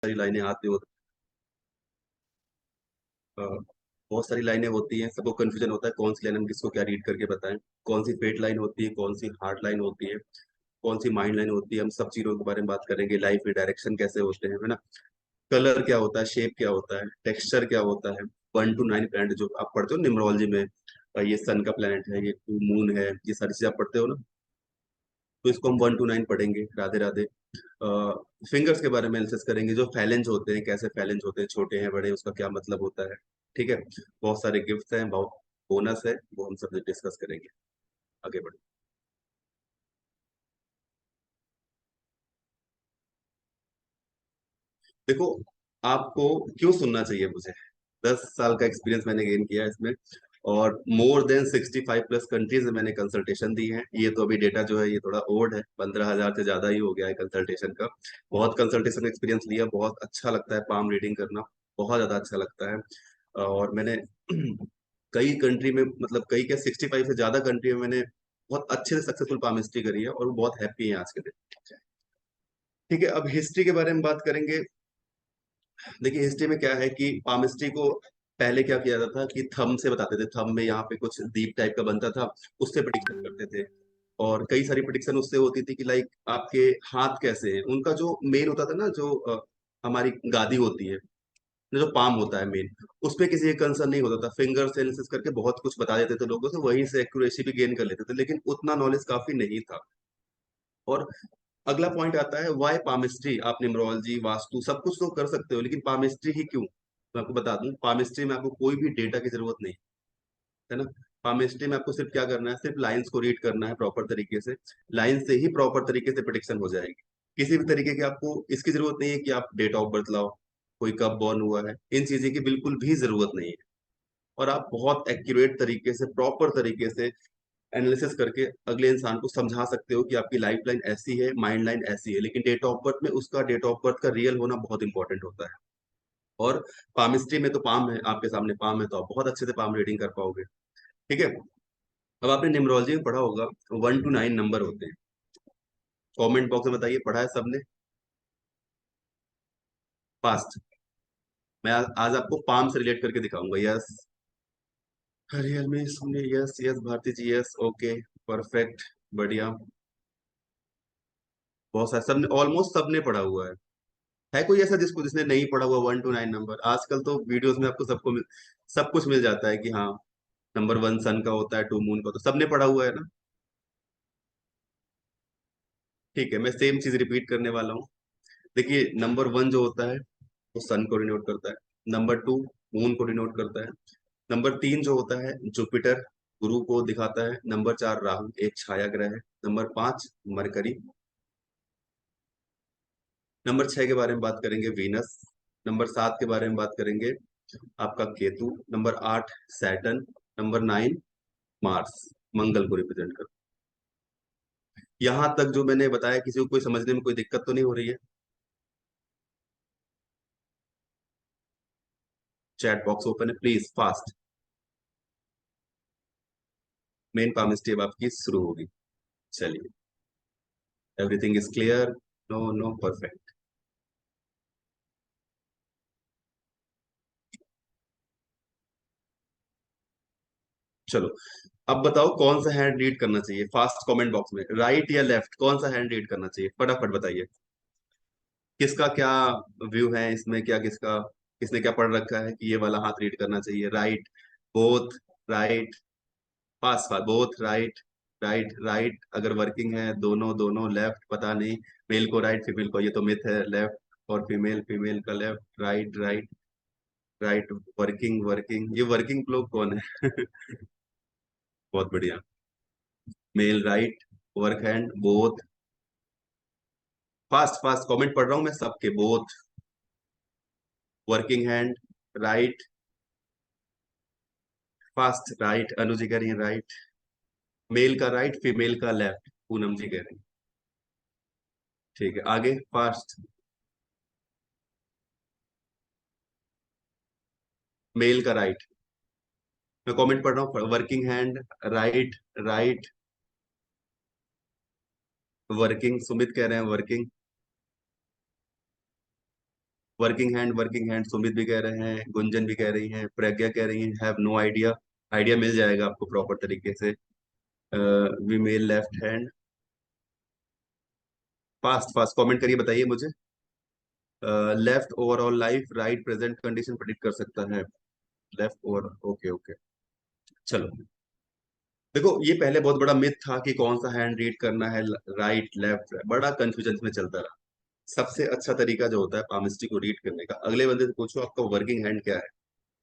सारी लाइनें आती होती अ, बहुत सारी लाइनें होती हैं, सबको कंफ्यूजन होता है कौन सी लाइन हम किसको क्या रीड करके बताएं, कौन सी फेट लाइन होती है, कौन सी हार्ड लाइन होती है, कौन सी माइंड लाइन होती है। हम सब चीजों के बारे में बात करेंगे, लाइफ में डायरेक्शन कैसे होते हैं, है ना। कलर क्या होता है, शेप क्या होता है, टेक्सचर क्या होता है। 1 to 9 प्लैनेट जो आप पढ़ते हो न्यूमरोलॉजी में, ये सन का प्लैनेट है, ये मून है, ये सारी चीजें आप पढ़ते हो ना। तो इसको हम 1 to 9 पढ़ेंगे। राधे राधे। फिंगर्स के बारे में एनालिसिस करेंगे, जो फैलेंज होते हैं, कैसे फैलेंज होते हैं, छोटे हैं बड़े, उसका क्या मतलब होता है। ठीक है। बहुत सारे गिफ्ट्स हैं, बहुत बोनस है, वो हम सब डिस्कस करेंगे। आगे बढ़े। देखो, आपको क्यों सुनना चाहिए मुझे? 10 साल का एक्सपीरियंस मैंने गेन किया है इसमें, और मोर देन 65+ कंट्रीज में मैंने कंसल्टेशन दी है। ये तो अभी डेटा जो है ये थोड़ा ओल्ड है, 15,000 से ज्यादा ही हो गया है कंसल्टेशन का। बहुत कंसल्टेशन एक्सपीरियंस लिया, बहुत अच्छा लगता है पाम रीडिंग करना, बहुत ज्यादा अच्छा लगता है। और मैंने कई कंट्री में, मतलब कई क्या 65 से ज्यादा कंट्री में मैंने बहुत अच्छे से सक्सेसफुल पामिस्ट्री करी है, और वो बहुत हैप्पी है आज के दिन। ठीक है, अब हिस्ट्री के बारे में बात करेंगे। देखिए, हिस्ट्री में क्या है कि पामिस्ट्री को पहले क्या किया जाता था कि थंब से बताते थे, थंब में यहाँ पे कुछ दीप टाइप का बनता था, उससे प्रिडिक्शन करते थे। और कई सारी प्रिडिक्शन उससे होती थी कि लाइक आपके हाथ कैसे हैं, उनका जो मेन होता था ना, जो हमारी गादी होती है, जो पाम होता है मेन, उस पे किसी का कंसर्न नहीं होता था। फिंगर से एनालिसिस करके बहुत कुछ बता देते थे लोगों से, वहीं से एक्यूरेसी भी गेन कर लेते थे, लेकिन उतना नॉलेज काफी नहीं था। और अगला पॉइंट आता है वाई पामिस्ट्री। आप न्यूमरोलॉजी, वास्तु सब कुछ तो कर सकते हो, लेकिन पामिस्ट्री ही क्यों? मैं आपको बता दूं, पामिस्ट्री में आपको कोई भी डेटा की जरूरत नहीं है ना। पामिस्ट्री में आपको सिर्फ क्या करना है, सिर्फ लाइंस को रीड करना है प्रॉपर तरीके से। लाइन से ही प्रॉपर तरीके से प्रिडिक्शन हो जाएगी। किसी भी तरीके की आपको इसकी जरूरत नहीं है कि आप डेट ऑफ बर्थ लाओ, कोई कब बॉर्न हुआ है, इन चीजें की बिल्कुल भी जरूरत नहीं है। और आप बहुत एक्यूरेट तरीके से, प्रॉपर तरीके से एनालिसिस करके अगले इंसान को समझा सकते हो कि आपकी लाइफ लाइन ऐसी है, माइंड लाइन ऐसी है, लेकिन डेट ऑफ बर्थ में उसका डेट ऑफ बर्थ का रियल होना बहुत इंपॉर्टेंट होता है। और पामिस्ट्री में तो पाम है, आपके सामने पाम है, तो आप बहुत अच्छे से पाम रीडिंग कर पाओगे। ठीक है। अब आपने न्यूमरोलॉजी में पढ़ा होगा 1 to 9 नंबर होते हैं। कमेंट बॉक्स में बताइए, पढ़ा है सबने? फास्ट। मैं आज आपको पाम से रिलेट करके दिखाऊंगा। यस, रियल में सुनिए, यस यस भारती जी, यस, ओके, परफेक्ट, बढ़िया। बहुत सारे, सबने, ऑलमोस्ट सबने पढ़ा हुआ है कोई ऐसा जिसको, जिसने नहीं पढ़ा हुआ 1 to 9 नंबर? आजकल तो वीडियोस में आपको सब कुछ मिल जाता है कि हाँ, नंबर 1 सन का होता है, 2 मून का, तो सबने पढ़ा हुआ है ना। ठीक है, मैं सेम चीज रिपीट करने वाला हूँ। देखिए, नंबर 1 जो होता है वो सन को डिनोट करता है। नंबर 2 मून को डिनोट करता है। नंबर 3 जो होता है जुपिटर, गुरु को दिखाता है। नंबर 4 राहु, एक छाया ग्रह है। Number 5 mercury. नंबर 6 के बारे में बात करेंगे, वीनस। नंबर 7 के बारे में बात करेंगे, आपका Ketu. Number 8 Saturn. Number 9 Mars, Mangal को रिप्रेजेंट कर। यहां तक जो मैंने बताया, किसी को कोई समझने में कोई दिक्कत तो नहीं हो रही है? चैट बॉक्स ओपन है, प्लीज फास्ट। मेन पामिस्ट्री अब आपकी शुरू होगी। चलिए, everything is clear? No no, perfect. चलो, अब बताओ कौन सा हैंड रीड करना चाहिए, फास्ट कमेंट बॉक्स में, राइट या लेफ्ट, कौन सा हैंड रीड करना चाहिए, फटाफट बताइए। किसका क्या व्यू है इसमें, क्या किसका, किसने क्या पढ़ रखा है कि ये वाला हाथ रीड करना चाहिए? राइट, बोथ, राइट, पास पास, बोथ, राइट, राइट राइट, अगर वर्किंग है दोनों दोनों, लेफ्ट पता नहीं। मेल को राइट, फीमेल को, ये तो मिथ है, लेफ्ट, और फीमेल, फीमेल का left, right right right, working working, ये वर्किंग लोग कौन है? बहुत बढ़िया। Male right, work hand, both, fast fast comment पढ़ रहा हूँ मैं सबके, both, working hand, right, fast, right, Anu ji कह रही है राइट, मेल का राइट, फीमेल का लेफ्ट, पूनम जी कह रही है। ठीक है, आगे फास्ट। मेल का राइट, मैं कमेंट पढ़ रहा हूँ, working hand, right, right, working, Sumit कह रहे हैं वर्किंग। वर्किंग हैंड सुमित भी कह रहे हैं, गुंजन भी कह रही हैं, प्रज्ञा कह रही हैं हैव नो आइडिया। आइडिया मिल जाएगा आपको प्रॉपर तरीके से। Female left hand. Fast fast comment करिए, बताइए मुझे। Left overall life, right present condition predict कर सकता है। Left over, okay okay. चलो, देखो ये पहले बहुत बड़ा मिथ था कि कौन सा हैंड रीड करना है, राइट लेफ्ट, बड़ा कंफ्यूजन में चलता रहा। सबसे अच्छा तरीका जो होता है पामिस्ट्री को रीड करने का, अगले बंदे से पूछो आपका वर्किंग हैंड क्या है,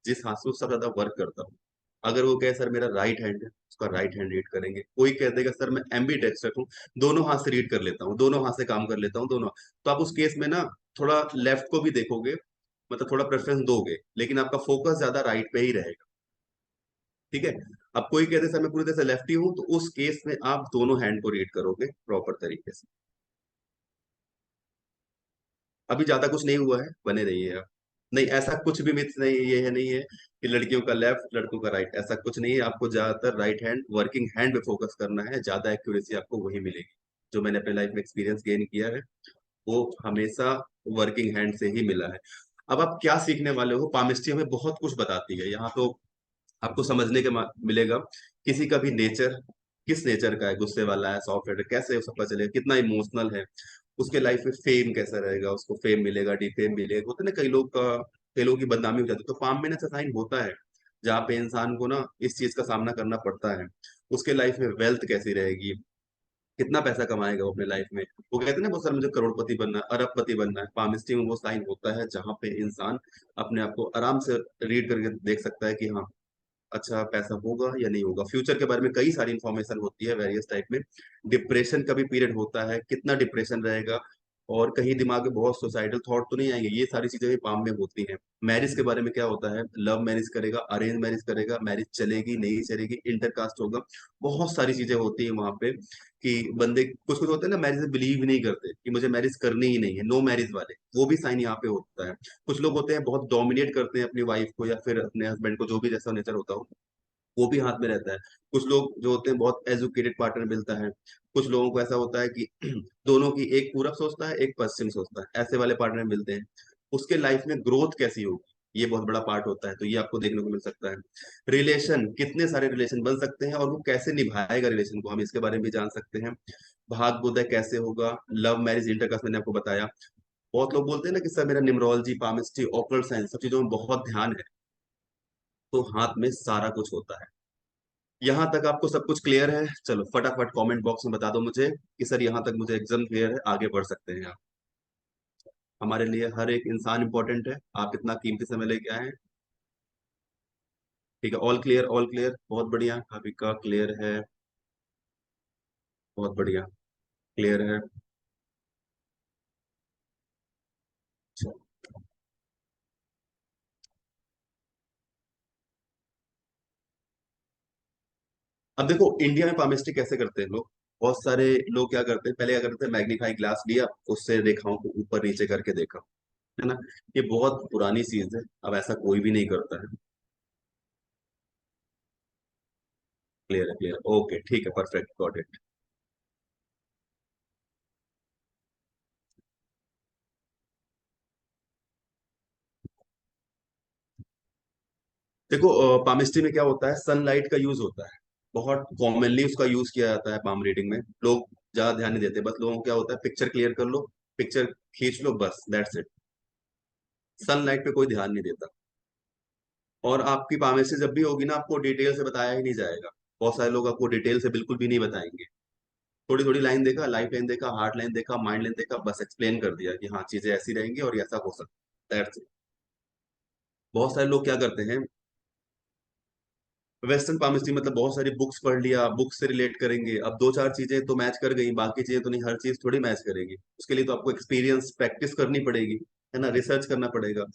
जिस हाथ से वो सबसे ज्यादा वर्क करता हूँ। अगर वो कहे सर मेरा राइट हैंड है, उसका राइट हैंड रीड करेंगे। कोई कह देगा सर मैं एम्बीडेक्स्ट्रस हूँ, दोनों हाथ से रीड कर लेता हूँ, दोनों हाथ से काम कर लेता हूँ दोनों, तो आप उस केस में ना थोड़ा लेफ्ट को भी देखोगे, मतलब थोड़ा प्रेफरेंस दोगे, लेकिन आपका फोकस ज्यादा राइट पे ही रहेगा। ठीक है। अब कोई कहते सर मैं पूरी तरह से लेफ्टी हूँ, तो उस केस में आप दोनों हैंड को रीड करोगे प्रॉपर तरीके से। अभी ज्यादा कुछ नहीं हुआ है, बने रहिए आप। नहीं, ऐसा कुछ भी मिथ नहीं है, ये है नहीं है कि लड़कियों का लेफ्ट लड़कों का राइट, ऐसा कुछ नहीं है। आपको ज्यादातर राइट हैंड वर्किंग हैंड पे फोकस करना है, ज्यादा एक्यूरेसी आपको वही मिलेगी। जो मैंने अपने लाइफ में एक्सपीरियंस गेन किया है, वो हमेशा वर्किंग हैंड से ही मिला है। अब आप क्या सीखने वाले हो, पामिस्ट्री हमें बहुत कुछ बताती है यहाँ तो। आपको समझने के मिलेगा किसी का भी नेचर, किस नेचर का है, गुस्से वाला है, सॉफ्ट है, कैसे उसका पता चलेगा, कितना इमोशनल है, उसके लाइफ में फेम कैसा रहेगा, उसको फेम मिलेगा डिफेम मिलेगा, होता है ना, कई लोगों की बदनामी हो जाती है, तो पाम में ना ऐसा साइन होता है जहाँ पे इंसान को ना इस चीज का सामना करना पड़ता है। उसके लाइफ में वेल्थ कैसी रहेगी, कितना पैसा कमाएगा वो अपने लाइफ में। वो कहते हैं ना, बहुत सारे मुझे करोड़पति बनना है, अरबपति बनना है, पामिस्ट्री में वो साइन होता है जहाँ पे इंसान अपने आप को आराम से रीड करके देख सकता है कि हाँ, अच्छा पैसा होगा या नहीं होगा। फ्यूचर के बारे में कई सारी इंफॉर्मेशन होती है वेरियस टाइप में। डिप्रेशन का भी पीरियड होता है, कितना डिप्रेशन रहेगा, और कहीं दिमाग में बहुत सुसाइडल थॉट तो नहीं आएंगे, ये सारी चीजें भी पाम में होती हैं। मैरिज के बारे में क्या होता है, लव मैरिज करेगा, अरेंज मैरिज करेगा, मैरिज चलेगी नहीं चलेगी, इंटरकास्ट होगा, बहुत सारी चीजें होती है वहां पे। कि बंदे कुछ कुछ होते हैं ना, मैरिज में बिलीव ही नहीं करते कि मुझे मैरिज करनी ही नहीं है, नो मैरिज वाले, वो भी साइन यहाँ पे होता है। कुछ लोग होते हैं बहुत डोमिनेट करते हैं अपनी वाइफ को या फिर अपने हस्बैंड को, जो भी जैसा नेचर होता हो, वो भी हाथ में रहता है। कुछ लोग जो होते हैं बहुत एजुकेटेड पार्टनर मिलता है। कुछ लोगों को ऐसा होता है कि दोनों की, एक पूरब सोचता है एक पश्चिम सोचता है, ऐसे वाले पार्टनर मिलते हैं। उसके लाइफ में ग्रोथ कैसी होगी, ये बहुत बड़ा पार्ट होता है, तो ये आपको देखने को मिल सकता है। रिलेशन, कितने सारे रिलेशन बन सकते हैं और वो कैसे निभाएगा रिलेशन को, हम इसके बारे में भी जान सकते हैं। भाग बुध कैसे होगा, लव मैरिज इंटरकास्ट मैंने आपको बताया। बहुत लोग बोलते हैं ना कि सर मेरा न्यूमरोलॉजी पामिस्ट्री ऑकल्ट साइंस सब चीजों में बहुत ध्यान है, तो हाथ में सारा कुछ होता है। यहाँ तक आपको सब कुछ क्लियर है? चलो फटाफट कमेंट बॉक्स में बता दो मुझे कि सर यहाँ तक मुझे एकदम क्लियर है, आगे बढ़ सकते हैं आप। हमारे लिए हर एक इंसान इंपॉर्टेंट है, आप इतना कीमती समय लेके आए हैं। ठीक है, ऑल क्लियर, ऑल क्लियर, बहुत बढ़िया, अभी का क्लियर है, बहुत बढ़िया, क्लियर है। अच्छा। अब देखो इंडिया में पामिस्ट्री कैसे करते हैं लोग, बहुत सारे लोग क्या करते हैं, पहले क्या करते हैं, मैग्नीफाई ग्लास लिया, उससे रेखाओं को ऊपर नीचे करके देखा, है ना। ये बहुत पुरानी चीज है, अब ऐसा कोई भी नहीं करता है। क्लियर है, क्लियर, ओके ठीक है, परफेक्ट, गॉट इट। देखो पामिस्ट्री में क्या होता है, सनलाइट का यूज होता है, बहुत कॉमनली उसका यूज किया जाता है पाम रीडिंग में। लोग ज्यादा ध्यान नहीं देते, बस लोगों को क्या होता है, पिक्चर क्लियर कर लो, पिक्चर खींच लो, बस दैट्स इट। सनलाइट पे कोई ध्यान नहीं देता। और आपकी पामिस्ट्री जब भी होगी ना, आपको डिटेल से बताया ही नहीं जाएगा। बहुत सारे लोग आपको डिटेल से बिल्कुल भी नहीं बताएंगे। थोड़ी थोड़ी लाइन देखा, लाइफ लाइन देखा, हार्ट लाइन देखा, माइंड लाइन देखा, बस एक्सप्लेन कर दिया कि हाँ चीजें ऐसी रहेंगी और ये ऐसा हो सकता है, दैट्स इट। बहुत सारे लोग क्या करते हैं, वेस्टर्न पामिस्ट्री मतलब बहुत सारी बुक्स पढ़ लिया, बुक्स से रिलेट करेंगे, अब दो चार चीजें तो मैच कर गई, बाकी चीजें तो नहीं, हर चीज थोड़ी मैच करेगी, उसके लिए तो आपको एक्सपीरियंस प्रैक्टिस करनी पड़ेगी, है ना, रिसर्च करना पड़ेगा।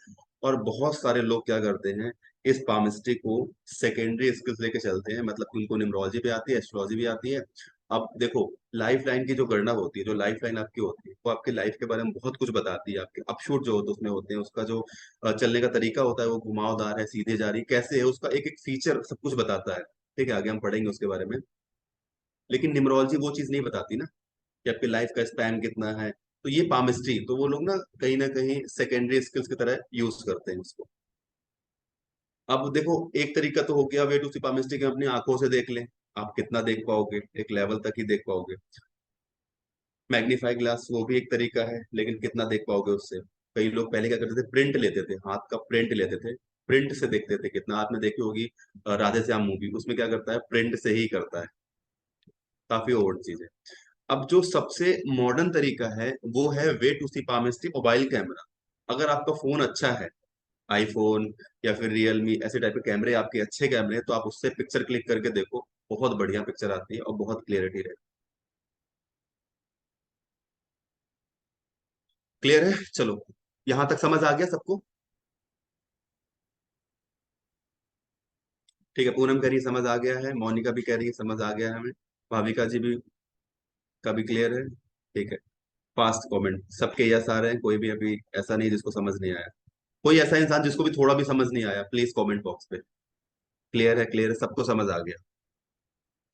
और बहुत सारे लोग क्या करते हैं, इस पामिस्ट्री को सेकेंडरी स्किल्स लेके चलते हैं, मतलब कि उनको न्यूमरोलॉजी भी आती है, एस्ट्रोलॉजी भी आती है। अब देखो, लाइफ लाइन की जो गणना होती है, जो लाइफ लाइन आपकी होती है, वो आपके लाइफ के बारे में बहुत कुछ बताती है, आपके अपशूट जो होते हैं उसमें होते हैं, उसका जो चलने का तरीका होता है, वो घुमावदार है, सीधे जा रही कैसे है, उसका एक एक फीचर सब कुछ बताता है। ठीक है, आगे हम पढ़ेंगे उसके बारे में। लेकिन न्यूमरोलॉजी वो चीज नहीं बताती ना कि आपकी लाइफ का स्पैन कितना है, तो ये पामिस्ट्री तो वो लोग ना कहीं सेकेंडरी स्किल्स की तरह यूज करते हैं उसको। अब देखो, एक तरीका तो हो गया वे टू सी पामिस्ट्री के अपनी आंखों से देख लें। आप कितना देख पाओगे, एक लेवल तक ही देख पाओगे। मैग्नीफाई ग्लास वो भी एक तरीका है, लेकिन कितना देख पाओगे उससे। कई लोग पहले क्या करते थे, प्रिंट लेते थे, हाथ का प्रिंट लेते थे, प्रिंट से देखते थे कितना। आपने देखी होगी राधे श्याम मूवी, उसमें क्या करता है, प्रिंट से ही करता है। काफी ओल्ड चीज है। अब जो सबसे मॉडर्न तरीका है वो है way to see palmistry mobile camera. अगर आपका फोन अच्छा है, आईफोन या फिर रियलमी, ऐसे टाइप के कैमरे आपके अच्छे कैमरे हैं, तो आप उससे पिक्चर क्लिक करके देखो, बहुत बढ़िया पिक्चर आती है और बहुत क्लियरिटी रहती है। क्लियर है? चलो, यहां तक समझ आ गया सबको? ठीक है, पूनम कह रही है समझ आ गया है, मोनिका भी कह रही है समझ आ गया है हमें, भाविका जी भी का भी क्लियर है। ठीक है, फास्ट कमेंट, सबके यस आ रहे हैं, कोई भी अभी ऐसा नहीं जिसको समझ नहीं आया। कोई ऐसा इंसान जिसको भी थोड़ा भी समझ नहीं आया, प्लीज कमेंट बॉक्स पे। क्लियर है, क्लियर है, सबको समझ आ गया।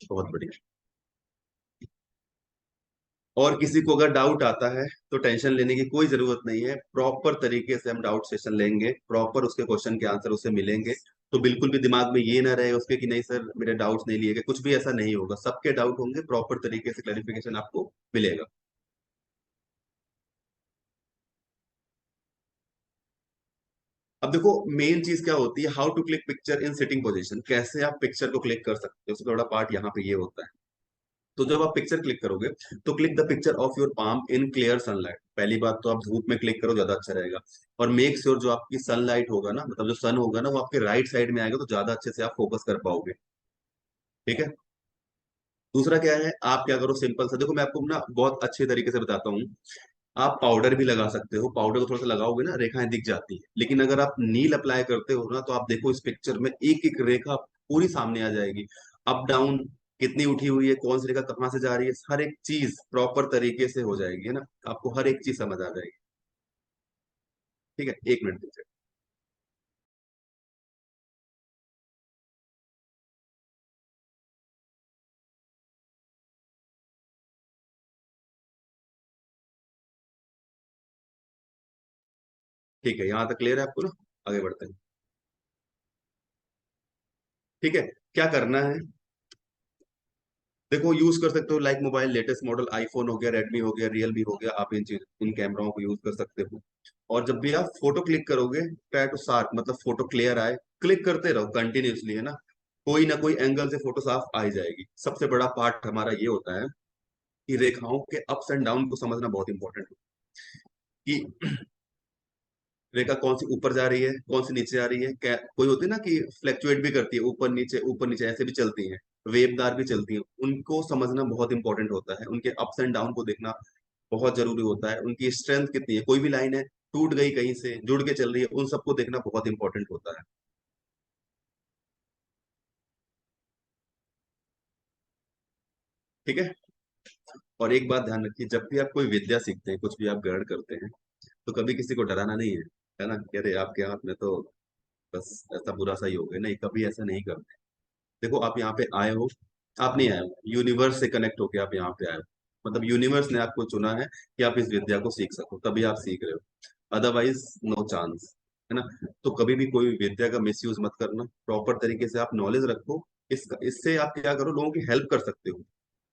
बहुत बढ़िया। और किसी को अगर डाउट आता है तो टेंशन लेने की कोई जरूरत नहीं है, प्रॉपर तरीके से हम डाउट सेशन लेंगे, प्रॉपर उसके क्वेश्चन के आंसर उससे मिलेंगे। तो बिल्कुल भी दिमाग में ये ना रहे उसके कि नहीं सर मेरे डाउट्स नहीं लिए गए, कुछ भी ऐसा नहीं होगा, सबके डाउट होंगे, प्रॉपर तरीके से क्लैरिफिकेशन आपको मिलेगा। अब देखो, मेन चीज क्या होती है, how to click picture in sitting position, कैसे आप पिक्चर को क्लिक कर सकते हो, उसका थोड़ा पार्ट यहाँ पे ये होता है। तो जब आप पिक्चर क्लिक करोगे, तो click the picture of your palm in clear sunlight. पहली बात तो आप धूप में क्लिक करो, ज्यादा अच्छा रहेगा। और मेक श्योर जो आपकी सनलाइट होगा ना, मतलब जो सन होगा ना, वो आपके राइट साइड में आएगा, तो ज्यादा अच्छे से आप फोकस कर पाओगे। ठीक है। दूसरा क्या है, आप क्या करो, सिंपल सा देखो, मैं आपको ना बहुत अच्छे तरीके से बताता हूँ। आप पाउडर भी लगा सकते हो, पाउडर को थोड़ा सा लगाओगे ना, रेखाएं दिख जाती है। लेकिन अगर आप नील अप्लाई करते हो ना, तो आप देखो इस पिक्चर में एक एक रेखा पूरी सामने आ जाएगी। अप डाउन कितनी उठी हुई है, कौन सी रेखा कहाँ से जा रही है, हर एक चीज प्रॉपर तरीके से हो जाएगी, है ना। आपको हर एक चीज समझ आ जाएगी। ठीक है, एक मिनट दीजिए। ठीक है, यहाँ तक क्लियर है आपको ना? आगे बढ़ते हैं। ठीक है, क्या करना है, देखो यूज कर सकते हो like mobile latest model iPhone हो गया, रेडमी हो गया, रियलमी हो गया, आप इन चीज इन कैमराओं को यूज कर सकते हो। और जब भी आप फोटो क्लिक करोगे, ट्राई टू शार्प, मतलब फोटो क्लियर आए, क्लिक करते रहो कंटिन्यूअसली, है ना। कोई ना कोई एंगल से फोटो साफ आ ही जाएगी। सबसे बड़ा पार्ट हमारा ये होता है कि रेखाओं के अप्स एंड डाउन को समझना बहुत इंपॉर्टेंट है। कि रेखा कौन सी ऊपर जा रही है, कौन सी नीचे आ रही है, क्या कोई होती है ना कि फ्लैक्चुएट भी करती है, ऊपर नीचे ऐसे भी चलती हैं, वेवदार भी चलती हैं। उनको समझना बहुत इंपॉर्टेंट होता है, उनके अप्स एंड डाउन को देखना बहुत जरूरी होता है। उनकी स्ट्रेंथ कितनी है, कोई भी लाइन है टूट गई कहीं से जुड़ के चल रही है, उन सबको देखना बहुत इंपॉर्टेंट होता है। ठीक है। और एक बात ध्यान रखिए, जब भी आप कोई विद्या सीखते हैं, कुछ भी आप ग्रहण करते हैं, तो कभी किसी को डराना नहीं है ना, कि अरे आपके हाथ में तो बस ऐसा बुरा सा ही हो गया, नहीं, कभी ऐसा नहीं करते। देखो, आप यहाँ पे आए हो, आप नहीं आए हो, यूनिवर्स से कनेक्ट होके आप यहाँ पे आए हो। मतलब यूनिवर्स ने आपको चुना है कि आप इस विद्या को सीख सको, तभी आप सीख रहे हो, अदरवाइज नो चांस, है ना। तो कभी भी कोई विद्या का मिसयूज मत करना, प्रॉपर तरीके से आप नॉलेज रखो। इससे आप क्या करो, लोगों की हेल्प कर सकते हो,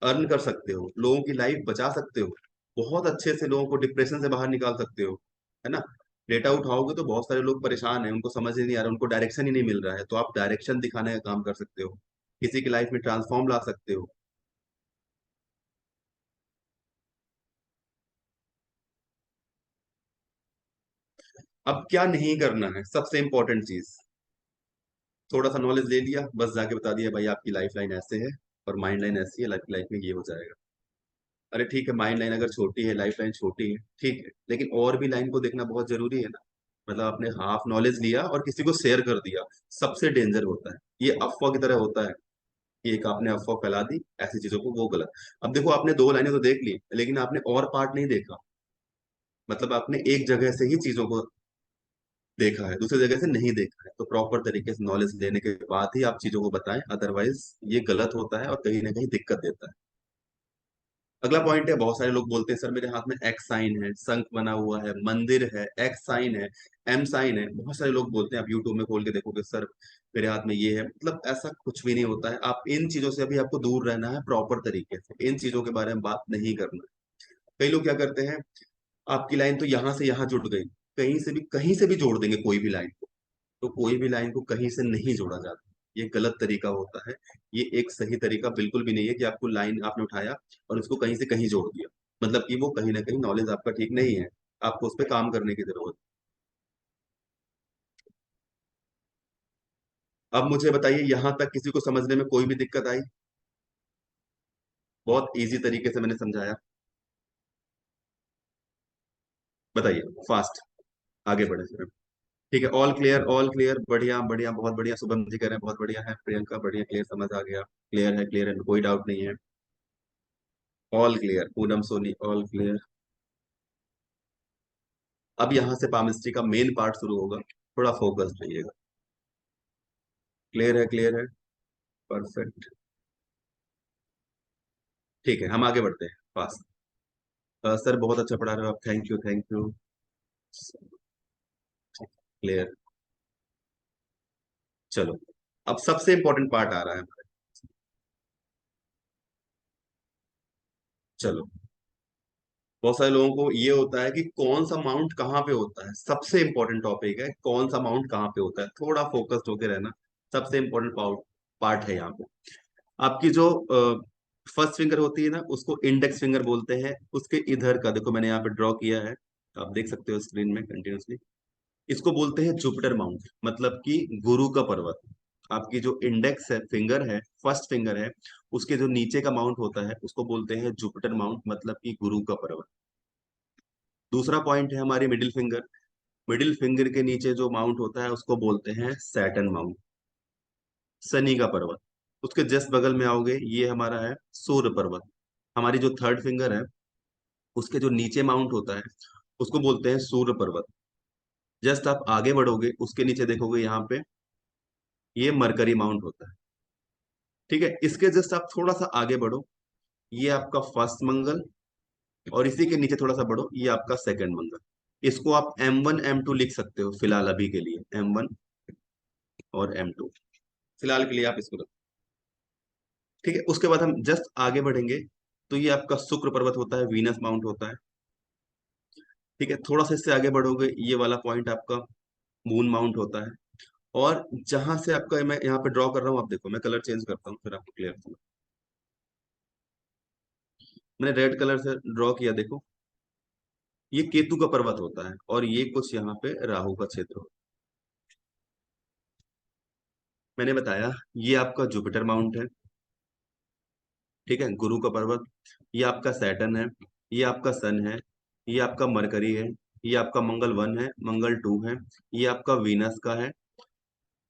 अर्न कर सकते हो, लोगों की लाइफ बचा सकते हो, बहुत अच्छे से लोगों को डिप्रेशन से बाहर निकाल सकते हो, है ना। डेटा उठाओगे तो बहुत सारे लोग परेशान हैं, उनको समझ ही नहीं आ रहा, उनको डायरेक्शन ही नहीं मिल रहा है, तो आप डायरेक्शन दिखाने का काम कर सकते हो, किसी की लाइफ में ट्रांसफॉर्म ला सकते हो। अब क्या नहीं करना है, सबसे इंपॉर्टेंट चीज, थोड़ा सा नॉलेज ले लिया, बस जाके बता दिया भाई आपकी लाइफ लाइन ऐसे है और माइंड लाइन ऐसी है, लाइफ में ये हो जाएगा। अरे ठीक है, माइंड लाइन अगर छोटी है, लाइफ लाइन छोटी है, ठीक है, लेकिन और भी लाइन को देखना बहुत जरूरी है ना। मतलब आपने हाफ नॉलेज लिया और किसी को शेयर कर दिया, सबसे डेंजर होता है, ये अफवाह की तरह होता है कि एक आपने अफवाह फैला दी, ऐसी चीजों को, वो गलत। अब देखो, आपने दो लाइनें तो देख ली, लेकिन आपने और पार्ट नहीं देखा। मतलब आपने एक जगह से ही चीजों को देखा है, दूसरी जगह से नहीं देखा है, तो प्रॉपर तरीके से नॉलेज लेने के बाद ही आप चीजों को बताएं, अदरवाइज ये गलत होता है और कहीं ना कहीं दिक्कत देता है। अगला पॉइंट है, बहुत सारे लोग बोलते हैं सर मेरे हाथ में एक्स साइन है, शंख बना हुआ है, मंदिर है, एक्स साइन है, एम साइन है। बहुत सारे लोग बोलते हैं, आप यूट्यूब में खोल के देखोगे सर मेरे हाथ में ये है। मतलब ऐसा कुछ भी नहीं होता है। आप इन चीजों से अभी आपको दूर रहना है प्रॉपर तरीके से, इन चीजों के बारे में बात नहीं करना है। कई लोग क्या करते हैं, आपकी लाइन तो यहाँ से यहाँ जुड़ गई, कहीं से भी जोड़ देंगे कोई भी लाइन को। तो कोई भी लाइन को कहीं से नहीं जोड़ा जाता, ये गलत तरीका होता है। ये एक सही तरीका बिल्कुल भी नहीं है कि आपको लाइन आपने उठाया और उसको कहीं से कहीं जोड़ दिया। मतलब कि वो कहीं ना कहीं नॉलेज आपका ठीक नहीं है, आपको उस पर काम करने की जरूरत है। अब मुझे बताइए, यहां तक किसी को समझने में कोई भी दिक्कत आई? बहुत इजी तरीके से मैंने समझाया। बताइए फास्ट, आगे बढ़े फिर। ठीक है, ऑल क्लियर, ऑल क्लियर, बढ़िया बढ़िया, बहुत बढ़िया। शुभम जी कह रहे हैं बहुत बढ़िया है, प्रियंका बढ़िया, क्लियर, समझ आ गया। क्लियर है, कोई डाउट नहीं है। All clear, Poonam Soni all clear. अब यहाँ से पामिस्ट्री का मेन पार्ट शुरू होगा, थोड़ा फोकस रहिएगा। क्लियर है, क्लियर है, परफेक्ट। ठीक है, हम आगे बढ़ते हैं फास्ट। सर बहुत अच्छा पढ़ा रहे हो आप, thank you thank you. Clear. चलो, अब सबसे इंपॉर्टेंट पार्ट आ रहा है हमारे। चलो, बहुत सारे लोगों को ये होता है कि कौन सा माउंट कहाँ पे होता है। सबसे इंपॉर्टेंट टॉपिक है कौन सा माउंट कहाँ पे होता है, थोड़ा फोकस्ड होके रहना। सबसे इंपॉर्टेंट पार्ट है यहाँ पे। आपकी जो फर्स्ट फिंगर होती है ना, उसको इंडेक्स फिंगर बोलते हैं। उसके इधर का देखो, मैंने यहाँ पे ड्रॉ किया है, आप देख सकते हो स्क्रीन में कंटिन्यूसली। इसको बोलते हैं जुपिटर माउंट, मतलब कि गुरु का पर्वत। आपकी जो इंडेक्स है फिंगर है, फर्स्ट फिंगर है, उसके जो नीचे का माउंट होता है उसको बोलते हैं जुपिटर माउंट, मतलब कि गुरु का पर्वत। दूसरा पॉइंट है हमारी मिडिल फिंगर। मिडिल फिंगर के नीचे जो माउंट होता है उसको बोलते हैं सैटर्न माउंट, शनि का पर्वत। उसके जस्ट बगल में आओगे, ये हमारा है सूर्य पर्वत। हमारी जो थर्ड फिंगर है, उसके जो नीचे माउंट होता है उसको बोलते हैं सूर्य पर्वत। जस्ट आप आगे बढ़ोगे, उसके नीचे देखोगे यहाँ पे, ये मरकरी माउंट होता है। ठीक है, इसके जस्ट आप थोड़ा सा आगे बढ़ो, ये आपका फर्स्ट मंगल। और इसी के नीचे थोड़ा सा बढ़ो, ये आपका सेकंड मंगल। इसको आप M1 M2 लिख सकते हो फिलहाल, अभी के लिए M1 और M2 फिलहाल के लिए आप इसको रखो। ठीक है, उसके बाद हम जस्ट आगे बढ़ेंगे, तो ये आपका शुक्र पर्वत होता है, वीनस माउंट होता है। ठीक है, थोड़ा सा इससे आगे बढ़ोगे, ये वाला पॉइंट आपका मून माउंट होता है। और जहां से आपका मैं यहाँ पे ड्रॉ कर रहा हूँ, आप देखो मैं कलर चेंज करता हूँ फिर आपको क्लियर होगा। मैंने रेड कलर से ड्रॉ किया, देखो ये केतु का पर्वत होता है, और ये कुछ यहाँ पे राहु का क्षेत्र होता है। मैंने बताया ये आपका जुपिटर माउंट है। ठीक है, गुरु का पर्वत। ये आपका सैटर्न है, ये आपका सन है, ये आपका मरकरी है, ये आपका मंगल 1 है, मंगल 2 है, ये आपका वीनस का है,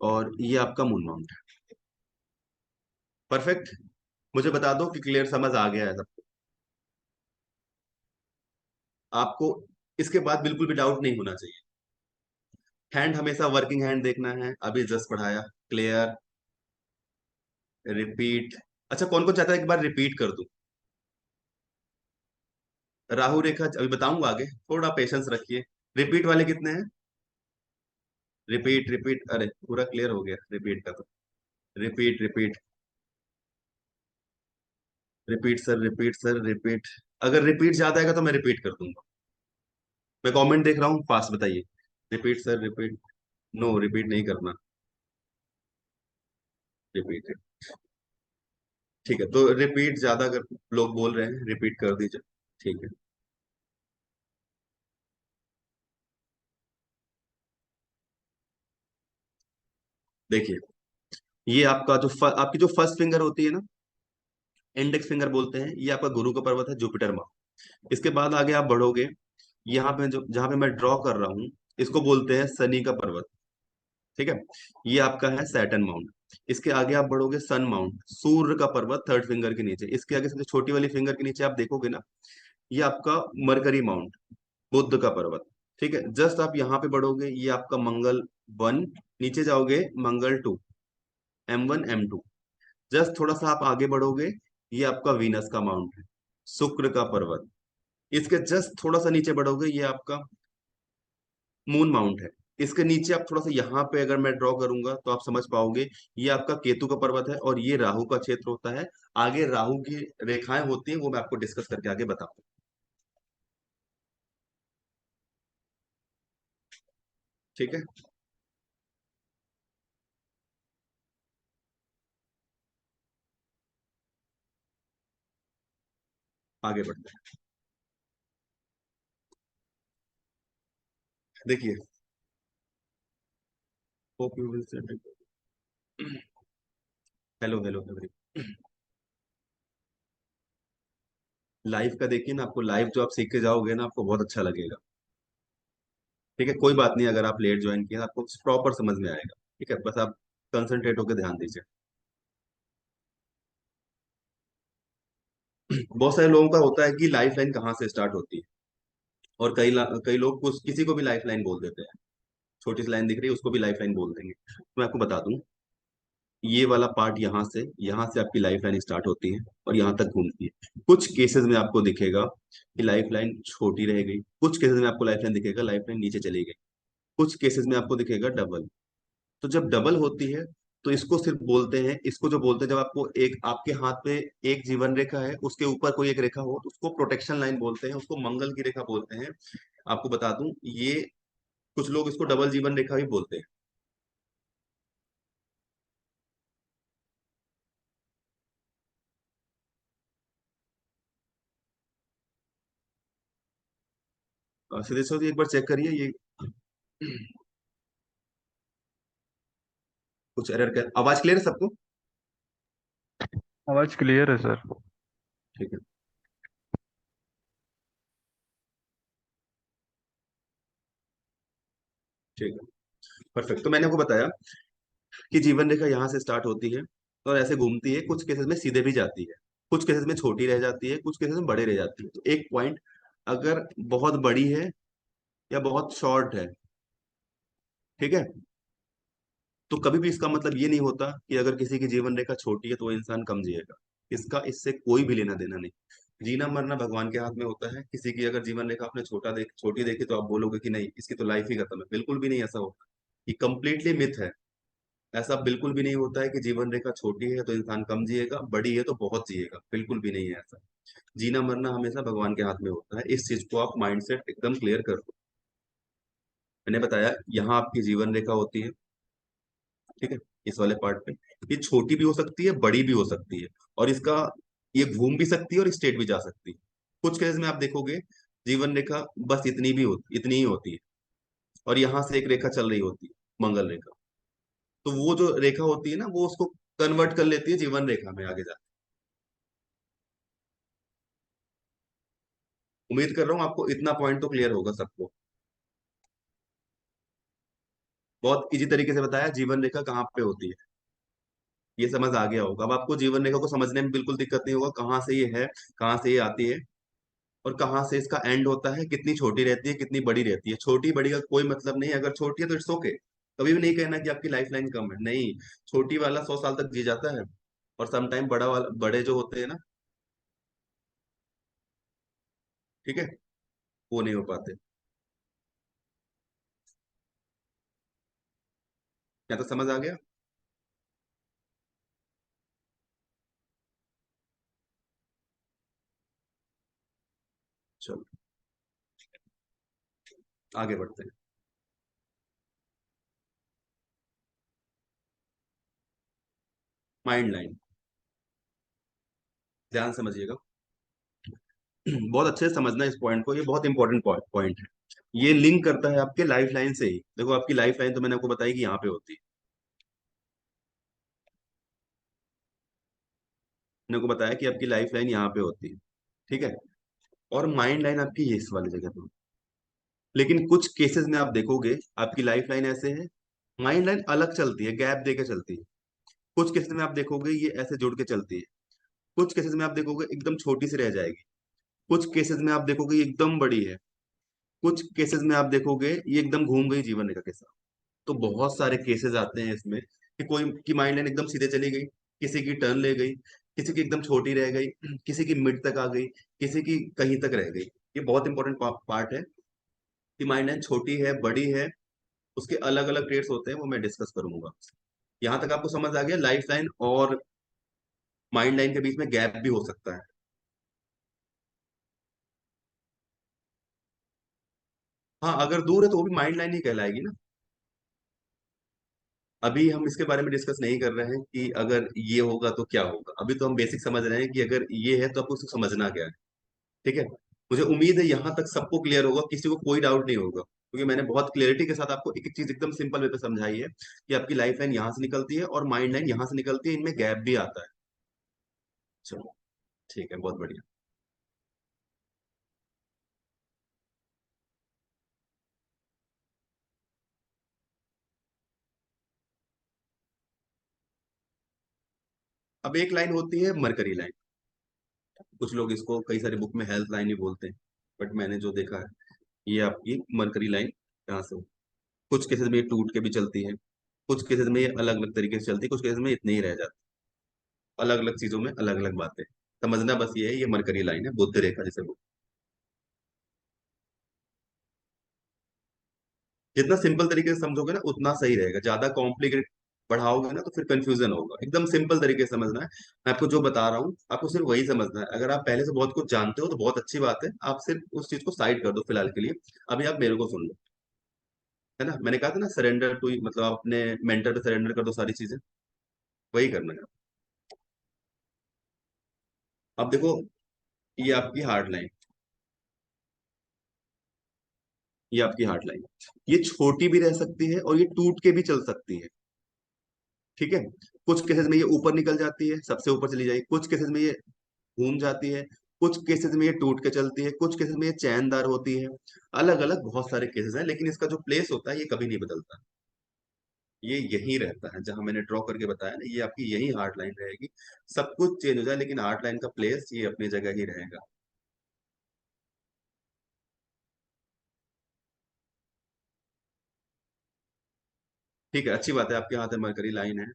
और ये आपका मून माउंट है। परफेक्ट। मुझे बता दो कि क्लियर, समझ आ गया है सब? आपको इसके बाद बिल्कुल भी डाउट नहीं होना चाहिए। हैंड हमेशा वर्किंग हैंड देखना है, अभी जस्ट पढ़ाया। Clear, repeat. अच्छा, कौन कौन चाहता है एक बार रिपीट कर दूं? राहु रेखा अभी बताऊंगा आगे, थोड़ा पेशेंस रखिए। रिपीट वाले कितने हैं? रिपीट रिपीट, अरे पूरा क्लियर हो गया रिपीट का तो। Repeat repeat, repeat sir, repeat sir, repeat. अगर रिपीट ज्यादा आएगा तो मैं रिपीट कर दूंगा। मैं कमेंट देख रहा हूँ, फास्ट बताइए। Repeat sir, repeat. No, repeat नहीं करना। रिपीट। ठीक है, तो रिपीट ज्यादा अगर लोग बोल रहे हैं, रिपीट कर दीजिए। ठीक है, देखिए ये आपका जो आपकी जो फर्स्ट फिंगर होती है ना, इंडेक्स फिंगर बोलते हैं, ये आपका गुरु का पर्वत है, जुपिटर माँ। इसके बाद आगे आप बढ़ोगे, यहाँ पे जो जहाँ पे मैं ड्रॉ कर रहा हूँ, इसको बोलते हैं शनि का पर्वत। ठीक है, ये आपका है सैटर्न माउंट। इसके आगे आप बढ़ोगे, सन माउंट, सूर्य का पर्वत थर्ड फिंगर के नीचे। इसके आगे सबसे छोटी वाली फिंगर के नीचे आप देखोगे ना, ये आपका मरकरी माउंट, बुध का पर्वत। ठीक है, जस्ट आप यहाँ पे बढ़ोगे, ये आपका मंगल 1। नीचे जाओगे, मंगल 2, M1 M2। जस्ट थोड़ा सा आप आगे बढ़ोगे, ये आपका वीनस का माउंट है। शुक्र का पर्वत। इसके जस्ट थोड़ा सा नीचे बढ़ोगे, ये आपका मून माउंट है। इसके नीचे आप थोड़ा सा यहाँ पे अगर मैं ड्रॉ करूंगा तो आप समझ पाओगे, ये आपका केतु का पर्वत है और ये राहु का क्षेत्र होता है। आगे राहु की रेखाएं होती हैं, वो मैं आपको डिस्कस करके आगे बताऊंगा। ठीक है, आगे बढ़ते हैं। देखिए, hope you will hello hello every. Life का देखिए ना, आपको लाइफ जो आप सीख के जाओगे ना, आपको बहुत अच्छा लगेगा। ठीक है, कोई बात नहीं, अगर आप लेट ज्वाइन किए आपको प्रॉपर समझ में आएगा। ठीक है, बस आप कंसंट्रेट होकर ध्यान दीजिए। बहुत सारे लोगों का होता है कि लाइफ लाइन कहाँ से स्टार्ट होती है, और कई लोग किसी को भी लाइफ लाइन बोल देते हैं। छोटी सी लाइन दिख रही है, उसको भी लाइफ लाइन बोल देंगे। तो मैं आपको बता दूं, ये वाला पार्ट यहाँ से आपकी लाइफ लाइन स्टार्ट होती है और यहाँ तक घूमती है। कुछ केसेस में आपको दिखेगा कि लाइफ लाइन छोटी रह गई, कुछ केसेस में आपको लाइफ लाइन दिखेगा लाइफ लाइन नीचे चली गई, कुछ केसेस में आपको दिखेगा डबल। तो जब डबल होती है, तो इसको सिर्फ बोलते हैं, इसको जो बोलते हैं, जब आपको एक आपके हाथ पे एक जीवन रेखा है, उसके ऊपर कोई एक रेखा हो, तो उसको प्रोटेक्शन लाइन बोलते हैं, उसको मंगल की रेखा बोलते हैं। आपको बता दूं, ये कुछ लोग इसको डबल जीवन रेखा भी बोलते हैं। सिद्धेश्वर जी, एक बार चेक करिए ये कुछ एरर कर, आवाज क्लियर है सबको? आवाज क्लियर है सर। ठीक है, ठीक है, परफेक्ट। तो मैंने आपको बताया कि जीवन रेखा यहाँ से स्टार्ट होती है और ऐसे घूमती है, कुछ केसेस में सीधे भी जाती है, कुछ केसेस में छोटी रह जाती है, कुछ केसेस में बड़े रह जाती है। तो एक पॉइंट, अगर बहुत बड़ी है या बहुत शॉर्ट है, ठीक है, तो कभी भी इसका मतलब ये नहीं होता कि अगर किसी की जीवन रेखा छोटी है तो वो इंसान कम जिएगा। इसका इससे कोई भी लेना देना नहीं। जीना मरना भगवान के हाथ में होता है। किसी की अगर जीवन रेखा आपने छोटी देखी तो आप बोलोगे कि नहीं, इसकी तो लाइफ ही खत्म है। बिल्कुल भी नहीं ऐसा होता। ये कंप्लीटली मिथ है। ऐसा बिल्कुल भी नहीं होता है कि जीवन रेखा छोटी है तो इंसान कम जिएगा, बड़ी है तो बहुत जिएगा। बिल्कुल भी नहीं है ऐसा। जीना मरना हमेशा भगवान के हाथ में होता है। इस चीज को आप माइंडसेट एकदम क्लियर कर दो। मैंने बताया, यहाँ आपकी जीवन रेखा होती है, ठीक है, इस वाले पार्ट पे। ये छोटी भी हो सकती है, बड़ी भी हो सकती है, और इसका ये घूम भी सकती है और स्ट्रेट भी जा सकती है। कुछ केस में आप देखोगे जीवन रेखा बस इतनी ही होती है, और यहाँ से एक रेखा चल रही होती है, मंगल रेखा। तो वो जो रेखा होती है ना, वो उसको कन्वर्ट कर लेती है जीवन रेखा में आगे जाके। उम्मीद कर रहा हूँ आपको इतना पॉइंट तो क्लियर होगा सबको। बहुत इजी तरीके से बताया जीवन रेखा कहाँ पे होती है, ये समझ आ गया होगा। अब आपको जीवन रेखा को समझने में बिल्कुल दिक्कत नहीं होगा, कहाँ से ये है, कहाँ से ये आती है, और कहाँ से इसका एंड होता है, कितनी छोटी रहती है, कितनी बड़ी रहती है। छोटी बड़ी का कोई मतलब नहीं है, अगर छोटी है तो इट्स ओके। कभी भी नहीं कहना कि आपकी लाइफ लाइन कम है, नहीं। छोटी वाला 100 साल तक जी जाता है, और समटाइम बड़ा वाला, बड़े जो होते हैं ना, ठीक है, वो नहीं हो पाते। क्या तो समझ आ गया? चलो, आगे बढ़ते हैं। माइंड लाइन, ध्यान समझिएगा। बहुत अच्छे से समझना इस पॉइंट को, ये बहुत इंपॉर्टेंट पॉइंट है। ये लिंक करता है आपके लाइफ लाइन से ही। देखो, आपकी लाइफ लाइन तो मैंने आपको बताई कि यहाँ पे होती है, मैंने आपको बताया कि आपकी लाइफ लाइन यहाँ पे होती है, ठीक है, और माइंड लाइन आपकी ये इस वाली जगह पे। लेकिन कुछ केसेस में आप देखोगे आपकी लाइफ लाइन ऐसे है, माइंड लाइन अलग चलती है, गैप दे के चलती है। कुछ केसेस में आप देखोगे ये ऐसे जुड़ के चलती है। कुछ केसेस में आप देखोगे एकदम छोटी सी रह जाएगी। कुछ केसेस में आप देखोगे ये एकदम बड़ी है। कुछ केसेस में आप देखोगे ये एकदम घूम गई जीवन रेखा के साथ। तो बहुत सारे केसेस आते हैं इसमें कि कोई की माइंड लाइन एकदम सीधे चली गई, किसी की टर्न ले गई, किसी की एकदम छोटी रह गई, किसी की मिड तक आ गई, किसी की कहीं तक रह गई। ये बहुत इंपॉर्टेंट पार्ट है कि माइंड लाइन छोटी है बड़ी है, उसके अलग अलग ट्रेड्स होते हैं, वो मैं डिस्कस करूंगा। यहाँ तक आपको समझ आ गया लाइफ लाइन और माइंड लाइन के बीच में गैप भी हो सकता है। हाँ, अगर दूर है तो वो भी माइंड लाइन ही कहलाएगी ना। अभी हम इसके बारे में डिस्कस नहीं कर रहे हैं कि अगर ये होगा तो क्या होगा, अभी तो हम बेसिक समझ रहे हैं कि अगर ये है तो आपको उसको समझना क्या है। ठीक है। मुझे उम्मीद है यहाँ तक सबको क्लियर होगा, किसी को कोई डाउट नहीं होगा, क्योंकि मैंने बहुत क्लियरिटी के साथ आपको एक एक चीज एकदम सिंपल वे पे समझाई है कि आपकी लाइफ लाइन यहाँ से निकलती है और माइंड लाइन यहाँ से निकलती है, इनमें गैप भी आता है। चलो, ठीक है, बहुत बढ़िया। अब एक लाइन होती है मरकरी लाइन। कुछ लोग इसको कई सारी बुक में हेल्थ लाइन ही बोलते हैं, बट मैंने जो देखा है, ये आपकी मरकरी लाइन यहाँ से, कुछ केसेस में ये टूट के भी चलती है, कुछ केसेस में ये अलग अलग तरीके से चलती है, कुछ केसेस में इतने ही रह जाती है। अलग अलग चीजों में अलग अलग बातें समझना, बस ये है, ये मरकरी लाइन है, बुद्ध रेखा जिसे बोलते हैं। जितना सिंपल तरीके से समझोगे ना उतना सही रहेगा, ज्यादा कॉम्प्लिकेट बढ़ाओगे ना तो फिर कंफ्यूजन होगा। एकदम सिंपल तरीके से समझना है। मैं आपको जो बता रहा हूँ आपको सिर्फ वही समझना है। अगर आप पहले से बहुत कुछ जानते हो तो बहुत अच्छी बात है, आप सिर्फ उस चीज को साइड कर दो फिलहाल के लिए। अभी आप मेरे को सुन लो, है ना। मैंने कहा था ना, सरेंडर टू, मतलब आप अपने मेंटर पे सरेंडर कर दो सारी चीजें, वही करना है। अब देखो, ये आपकी हार्ड लाइन, ये आपकी हार्ड लाइन, ये छोटी भी रह सकती है और ये टूट के भी चल सकती है। ठीक है। कुछ केसेस में ये ऊपर निकल जाती है, सबसे ऊपर चली जाएगी, कुछ केसेस में ये घूम जाती है, कुछ केसेस में ये टूट के चलती है, कुछ केसेस में ये चैनदार होती है। अलग अलग बहुत सारे केसेस हैं, लेकिन इसका जो प्लेस होता है ये कभी नहीं बदलता। ये यही रहता है जहां मैंने ड्रॉ करके बताया ना, ये आपकी यही हार्ड लाइन रहेगी। सब कुछ चेंज हो जाए लेकिन हार्ड लाइन का प्लेस ये अपनी जगह ही रहेगा। ठीक है, अच्छी बात है, आपके हाथ में मरकरी लाइन है।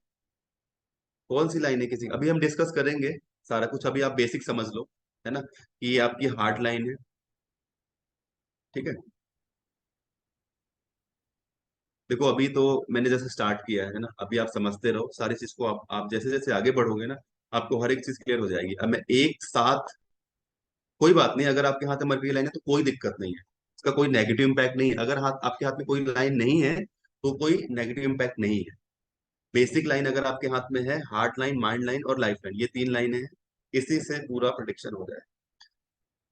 कौन सी लाइन है किसी, अभी हम डिस्कस करेंगे सारा कुछ, अभी आप बेसिक समझ लो, है ना, कि ये आपकी हार्ड लाइन है। ठीक है। देखो, अभी तो मैंने जैसे स्टार्ट किया है ना, अभी आप समझते रहो सारी चीज को, आप जैसे जैसे आगे बढ़ोगे ना आपको हर एक चीज क्लियर हो जाएगी। अब मैं एक साथ, कोई बात नहीं, अगर आपके हाथ में मरकरी लाइन है तो कोई दिक्कत नहीं है, इसका कोई नेगेटिव इम्पैक्ट नहीं है। अगर आपके हाथ में कोई लाइन नहीं है तो कोई नेगेटिव इम्पैक्ट नहीं है। बेसिक लाइन अगर आपके हाथ में है, हार्ट लाइन, माइंड लाइन और लाइफ लाइन, ये तीन लाइनें हैं, इसी से पूरा प्रोटेक्शन हो जाए।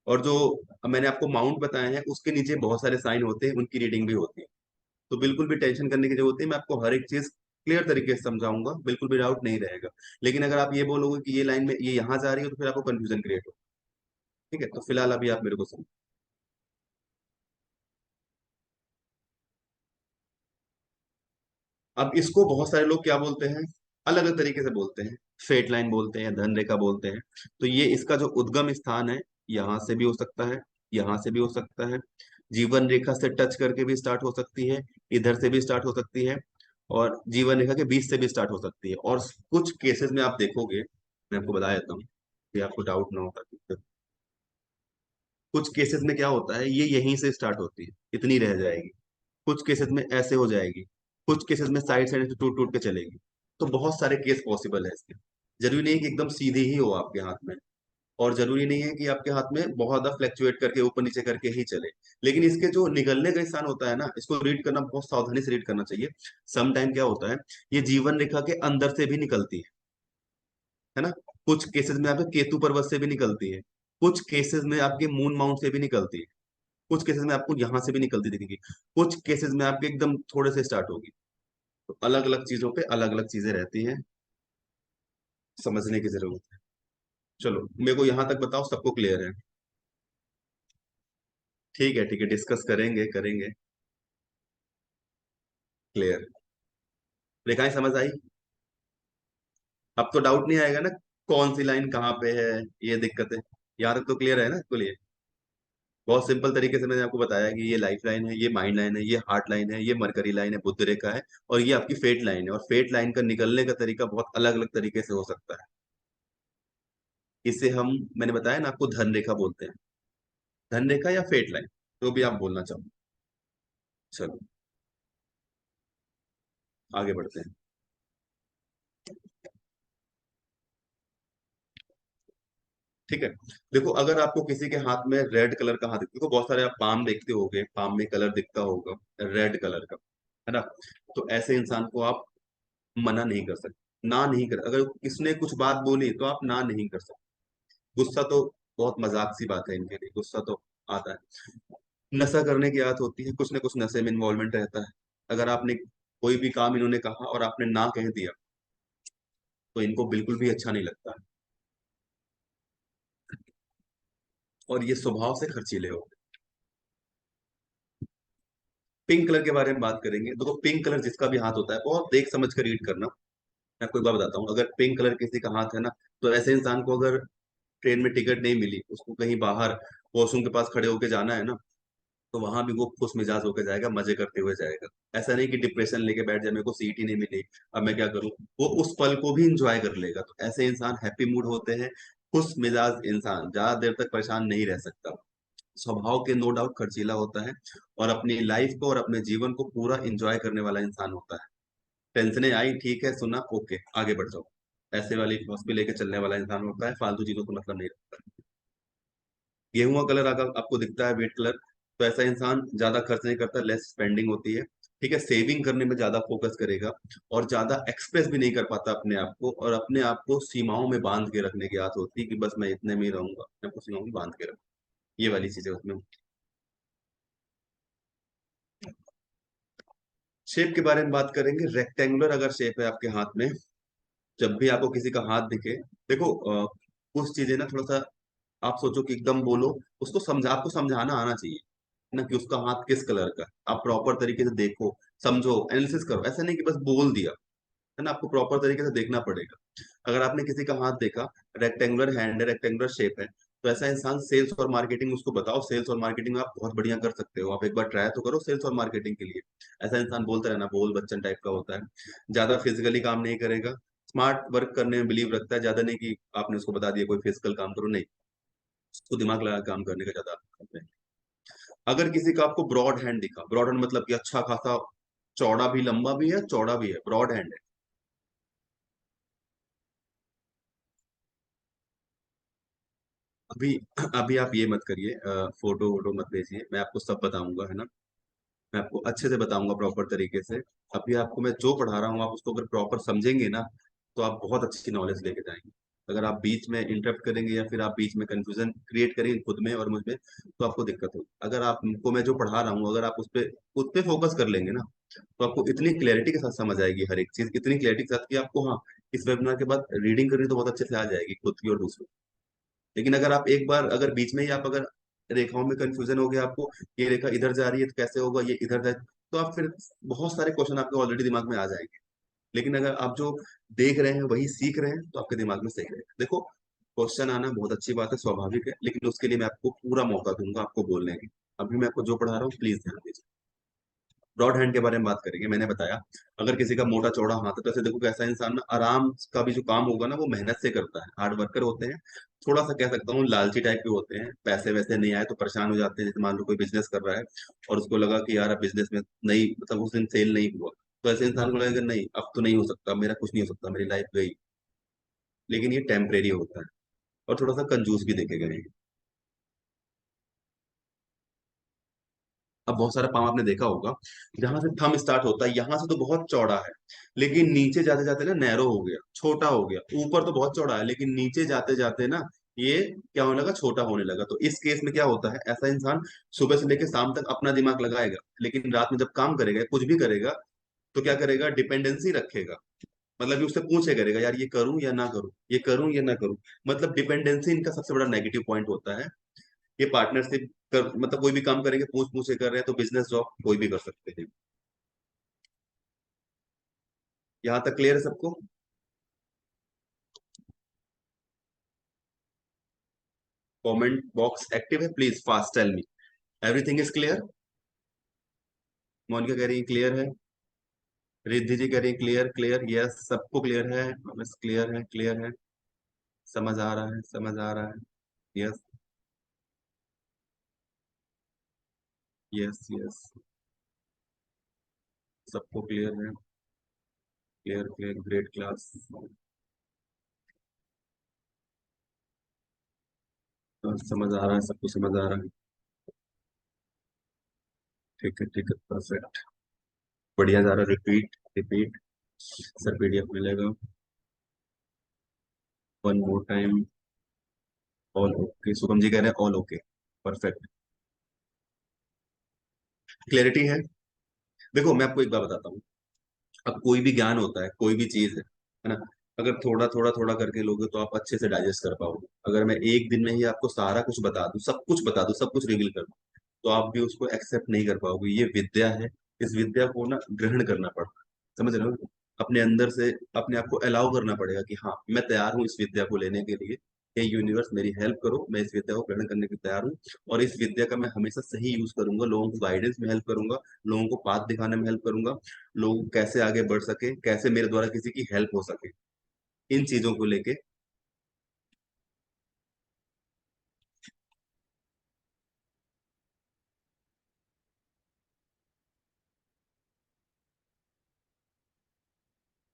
और जो मैंने आपको माउंट बताए हैं उसके नीचे बहुत सारे साइन होते हैं, उनकी रीडिंग भी होती है। तो बिल्कुल भी टेंशन करने की जरूरत नहीं, मैं आपको हर एक चीज क्लियर तरीके से समझाऊंगा, बिल्कुल भी डाउट नहीं रहेगा। लेकिन अगर आप ये बोलोगे कि ये लाइन में ये यहाँ जा रही है तो फिर आपको कंफ्यूजन क्रिएट हो। ठीक है, तो फिलहाल अभी आप मेरे को समझ। अब इसको बहुत सारे लोग क्या बोलते हैं, अलग अलग तरीके से बोलते हैं। फेट लाइन बोलते हैं, धन रेखा बोलते हैं। तो ये इसका जो उद्गम स्थान है, यहाँ से भी हो सकता है, यहाँ से भी हो सकता है, जीवन रेखा से टच करके भी स्टार्ट हो सकती है, इधर से भी स्टार्ट हो सकती है, और जीवन रेखा के बीच से भी स्टार्ट हो सकती है। और कुछ केसेस में आप देखोगे, मैं आपको बता देता हूँ कि आपको डाउट ना होता कि कुछ केसेस में क्या होता है, ये यहीं से स्टार्ट होती है, इतनी रह जाएगी, कुछ केसेस में ऐसे हो जाएगी, कुछ केसेस में साइड साइड से टूट टूट के चलेगी। तो बहुत सारे केस पॉसिबल है इसके। जरूरी नहीं है कि एकदम सीधी ही हो आपके हाथ में, और जरूरी नहीं है कि आपके हाथ में बहुत ज्यादा फ्लैक्चुएट करके ऊपर नीचे करके ही चले। लेकिन इसके जो निगलने का स्थान होता है ना, इसको रीड करना बहुत सावधानी से रीड करना चाहिए। सम टाइम क्या होता है, ये जीवन रेखा के अंदर से भी निकलती है ना। कुछ केसेस में आपके केतु पर्वत से भी निकलती है, कुछ केसेस में आपके मून माउंट से भी निकलती है, कुछ केसेस में आपको यहाँ से भी निकलती दिखेगी, कुछ केसेस में आपके एकदम थोड़े से स्टार्ट होगी। तो अलग अलग चीजों पे अलग अलग चीजें रहती हैं, समझने की जरूरत है। चलो, मेरे को यहाँ तक बताओ, सबको क्लियर है। ठीक है, ठीक है, डिस्कस करेंगे करेंगे। क्लियर, रेखाएं समझ आई। अब तो डाउट नहीं आएगा ना, कौन सी लाइन कहाँ पे है, ये दिक्कत है। यहाँ तक तो क्लियर है ना इसको लिए। बहुत सिंपल तरीके से मैंने आपको बताया कि ये लाइफ लाइन है, ये माइंड लाइन है, ये हार्ट लाइन है, ये मरकरी लाइन है, बुद्ध रेखा है, और ये आपकी फेट लाइन है। और फेट लाइन का निकलने का तरीका बहुत अलग अलग तरीके से हो सकता है। इसे हम, मैंने बताया ना आपको, धन रेखा बोलते हैं। धन रेखा या फेट लाइन, जो भी आप बोलना चाहो। चलो आगे बढ़ते हैं। ठीक है। देखो अगर आपको किसी के हाथ में रेड कलर का हाथ देखो, बहुत सारे आप पाम देखते होगे, पाम में कलर दिखता होगा रेड कलर का, है ना। तो ऐसे इंसान को आप मना नहीं कर सकते, ना नहीं कर, अगर किसने कुछ बात बोली तो आप ना नहीं कर सकते। गुस्सा तो बहुत मजाक सी बात है इनके लिए, गुस्सा तो आता है। नशा करने की आदत होती है, कुछ ना कुछ नशे में इन्वॉल्वमेंट रहता है। अगर आपने कोई भी काम इन्होंने कहा और आपने ना कह दिया, तो इनको बिल्कुल भी अच्छा नहीं लगता है। और ये स्वभाव से खर्चीले हो। पिंक कलर के बारे में बात करेंगे। देखो पिंक कलर जिसका भी हाथ होता है, बहुत देख समझ कर रीड करना। मैं आपको एक बात बताता हूँ, अगर पिंक कलर किसी का हाथ है ना, तो ऐसे इंसान को अगर ट्रेन में टिकट नहीं मिली, उसको कहीं बाहर वॉशरूम के पास खड़े होके जाना है ना, तो वहां भी वो खुश मिजाज होकर जाएगा, मजे करते हुए जाएगा। ऐसा नहीं कि डिप्रेशन लेके बैठ जाए, मेरे को सीट ही नहीं मिली, अब मैं क्या करूं। वो उस पल को भी इंजॉय कर लेगा। तो ऐसे इंसान हैप्पी मूड होते हैं। खुश मिजाज इंसान ज्यादा देर तक परेशान नहीं रह सकता। स्वभाव के नो डाउट खर्चीला होता है, और अपनी लाइफ को और अपने जीवन को पूरा एंजॉय करने वाला इंसान होता है। टेंशने आई, ठीक है, सुना, ओके, आगे बढ़ जाओ। ऐसे वाली फिलॉसफी लेके चलने वाला इंसान होता है, फालतू चीजों को मतलब नहीं रखता। गेहुआ कलर अगर आपको दिखता है, व्हीट कलर, तो ऐसा इंसान ज्यादा खर्च नहीं करता, लेस स्पेंडिंग होती है। ठीक है, सेविंग करने में ज्यादा फोकस करेगा, और ज्यादा एक्सप्रेस भी नहीं कर पाता अपने आप को, और अपने आप को सीमाओं में बांध के रखने की आदत होती है कि बस मैं इतने में ही रहूंगा, अपने को सीमाओं में बांध के रखूं। ये वाली चीजें उसमें। शेप के बारे में बात करेंगे। रेक्टेंगुलर अगर शेप है आपके हाथ में, जब भी आपको किसी का हाथ दिखे, देखो कुछ चीजें ना थोड़ा सा आप सोचो कि एकदम बोलो, उसको समझा, आपको समझाना आना चाहिए ना, कि उसका हाथ किस कलर का। आप प्रॉपर तरीके से देखो, समझो, एनालिसिस करो। ऐसा नहीं कि बस बोल दिया, है ना, आपको प्रॉपर तरीके से देखना पड़ेगा। अगर आपने किसी का हाथ देखा, रेक्टेंगुलर हैंड है, रेक्टेंगुलर शेप है, तो ऐसा इंसान, सेल्स और मार्केटिंग उसको बताओ, सेल्स और मार्केटिंग आप बहुत बढ़िया कर सकते हो। आप एक बार ट्राई तो करो सेल्स और मार्केटिंग के लिए। ऐसा इंसान बोलता रहना, बोल बच्चन टाइप का होता है। ज्यादा फिजिकली काम नहीं करेगा, स्मार्ट वर्क करने में बिलीव रखता है, ज्यादा नहीं कि आपने उसको बता दिया कोई फिजिकल काम करो, नहीं, उसको दिमाग लगा के काम करने का ज्यादा करते हैं। अगर किसी का आपको ब्रॉड हैंड दिखा, ब्रॉड हैंड मतलब कि अच्छा खासा चौड़ा भी, लंबा भी है, चौड़ा भी है, ब्रॉड हैंड है। अभी अभी आप ये मत करिए, फोटो वोटो मत भेजिए, मैं आपको सब बताऊंगा, है ना। मैं आपको अच्छे से बताऊंगा प्रॉपर तरीके से। अभी आपको मैं जो पढ़ा रहा हूँ, आप उसको अगर प्रॉपर समझेंगे ना, तो आप बहुत अच्छी नॉलेज लेके जाएंगे। अगर आप बीच में इंटरप्ट करेंगे, या फिर आप बीच में कंफ्यूजन क्रिएट करेंगे खुद में और मुझ में, तो आपको दिक्कत होगी। अगर आपको मैं जो पढ़ा रहा हूँ, अगर आप उस पे फोकस कर लेंगे ना, तो आपको इतनी क्लैरिटी के साथ समझ आएगी हर एक चीज, इतनी क्लैरिटी के साथ कि आपको, हाँ, इस वेबिनार के बाद रीडिंग करनी तो बहुत अच्छे से आ जाएगी, खुद की और दूसरों। लेकिन अगर आप एक बार, अगर बीच में ही आप अगर रेखाओं में कंफ्यूजन हो गया आपको, ये रेखा इधर जा रही है तो कैसे होगा, ये इधर जाए, तो आप फिर बहुत सारे क्वेश्चन आपके ऑलरेडी दिमाग में आ जाएंगे। लेकिन अगर आप जो देख रहे हैं वही सीख रहे हैं, तो आपके दिमाग में सही रहेगा। देखो, क्वेश्चन आना बहुत अच्छी बात है, स्वाभाविक है, लेकिन उसके लिए मैं आपको पूरा मौका दूंगा आपको बोलने की। अभी मैं आपको जो पढ़ा रहा हूँ, प्लीज ध्यान दीजिए। ब्रॉड हैंड के बारे में बात करेंगे। मैंने बताया, अगर किसी का मोटा चौड़ा हाथ है, तो ऐसे देखो कैसा इंसान ना, आराम का भी जो काम होगा ना, वो मेहनत से करता है, हार्ड वर्कर होते हैं। थोड़ा सा कह सकता हूँ लालची टाइप के होते हैं, पैसे वैसे नहीं आए तो परेशान हो जाते हैं। जैसे मान लो कोई बिजनेस कर रहा है, और उसको लगा कि यार अब बिजनेस में नहीं, मतलब उस दिन सेल नहीं हुआ, तो ऐसे इंसान को लगेगा नहीं, अब तो नहीं हो सकता, मेरा कुछ नहीं हो सकता, मेरी लाइफ गई। लेकिन ये टेम्परेरी होता है, और थोड़ा सा कंजूस भी देखे गए हैं। अब बहुत सारा पाम आपने देखा होगा, जहां से थंब स्टार्ट होता है, यहां से तो बहुत चौड़ा है, लेकिन नीचे जाते जाते ना नैरो हो गया, छोटा हो गया। ऊपर तो बहुत चौड़ा है, लेकिन नीचे जाते जाते ना ये क्या होने लगा, छोटा होने लगा। तो इस केस में क्या होता है, ऐसा इंसान सुबह से लेकर शाम तक अपना दिमाग लगाएगा, लेकिन रात में जब काम करेगा, कुछ भी करेगा, तो क्या करेगा, डिपेंडेंसी रखेगा। मतलब कि उससे पूछे करेगा, यार ये करूं या ना करूं, ये करूं या ना करूं। मतलब डिपेंडेंसी इनका सबसे बड़ा नेगेटिव पॉइंट होता है। ये पार्टनरशिप कर, मतलब कोई भी काम करेंगे, पूछ पूछ के कर रहे हैं, तो बिजनेस जॉब कोई भी कर सकते हैं। यहाँ तक क्लियर है सबको? कमेंट बॉक्स एक्टिव है, please fast tell me everything is clear. Monica कह रही है क्लियर है, रिद्धि जी कह रही है क्लियर क्लियर, यस सबको क्लियर है, बस क्लियर है, क्लियर है। समझ आ रहा है, समझ आ रहा है। Yes, yes, yes. सबको क्लियर है। Clear, clear, great class. समझ आ रहा है, सबको समझ आ रहा है। ठीक है, ठीक है, परफेक्ट। बढ़िया जा रहा है। Repeat, repeat. सर पीडीएफ मिलेगा। One more time. All okay, Shubham ji कह रहे हैं ऑल ओके। परफेक्ट। क्लैरिटी है। देखो मैं आपको एक बात बताता हूँ। अब कोई भी ज्ञान होता है, कोई भी चीज है ना। अगर थोड़ा थोड़ा थोड़ा करके लोगे तो आप अच्छे से डाइजेस्ट कर पाओगे। अगर मैं एक दिन में ही आपको सारा कुछ बता दूं, सब कुछ बता दूं, सब कुछ रिवील कर दूं, तो आप भी उसको एक्सेप्ट नहीं कर पाओगे। ये विद्या है। इस विद्या को ना ग्रहण करना पड़ता है, समझ रहे हो। अपने अंदर से अपने आप को अलाउ करना पड़ेगा कि हाँ मैं तैयार हूँ इस विद्या को लेने के लिए। हे यूनिवर्स मेरी हेल्प करो, मैं इस विद्या को ग्रहण करने के लिए तैयार हूँ। और इस विद्या का मैं हमेशा सही यूज करूंगा, लोगों को गाइडेंस में हेल्प करूंगा, लोगों को पाथ दिखाने में हेल्प करूंगा, लोग कैसे आगे बढ़ सके, कैसे मेरे द्वारा किसी की हेल्प हो सके, इन चीजों को लेके।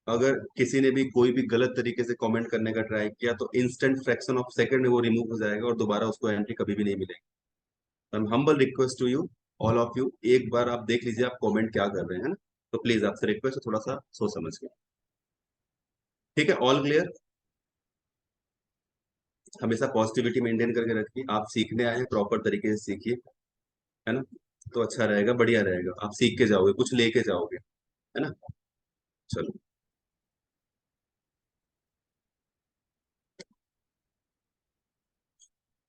अगर किसी ने भी कोई भी गलत तरीके से कमेंट करने का ट्राई किया तो इंस्टेंट फ्रैक्शन ऑफ सेकंड में वो रिमूव हो जाएगा और दोबारा उसको एंट्री कभी भी नहीं मिलेगी। Humble request to you, all of you, एक बार आप देख लीजिए आप कमेंट क्या कर रहे हैं ना। तो प्लीज आपसे रिक्वेस्ट है थोड़ा सा सोच समझ के। ठीक है, ऑल क्लियर। हमेशा पॉजिटिविटी मेंटेन करके रखिए। आप सीखने आए हैं, प्रॉपर तरीके से सीखिए, है ना। तो अच्छा रहेगा, बढ़िया रहेगा, आप सीख के जाओगे, कुछ लेके जाओगे, है ना। चलो।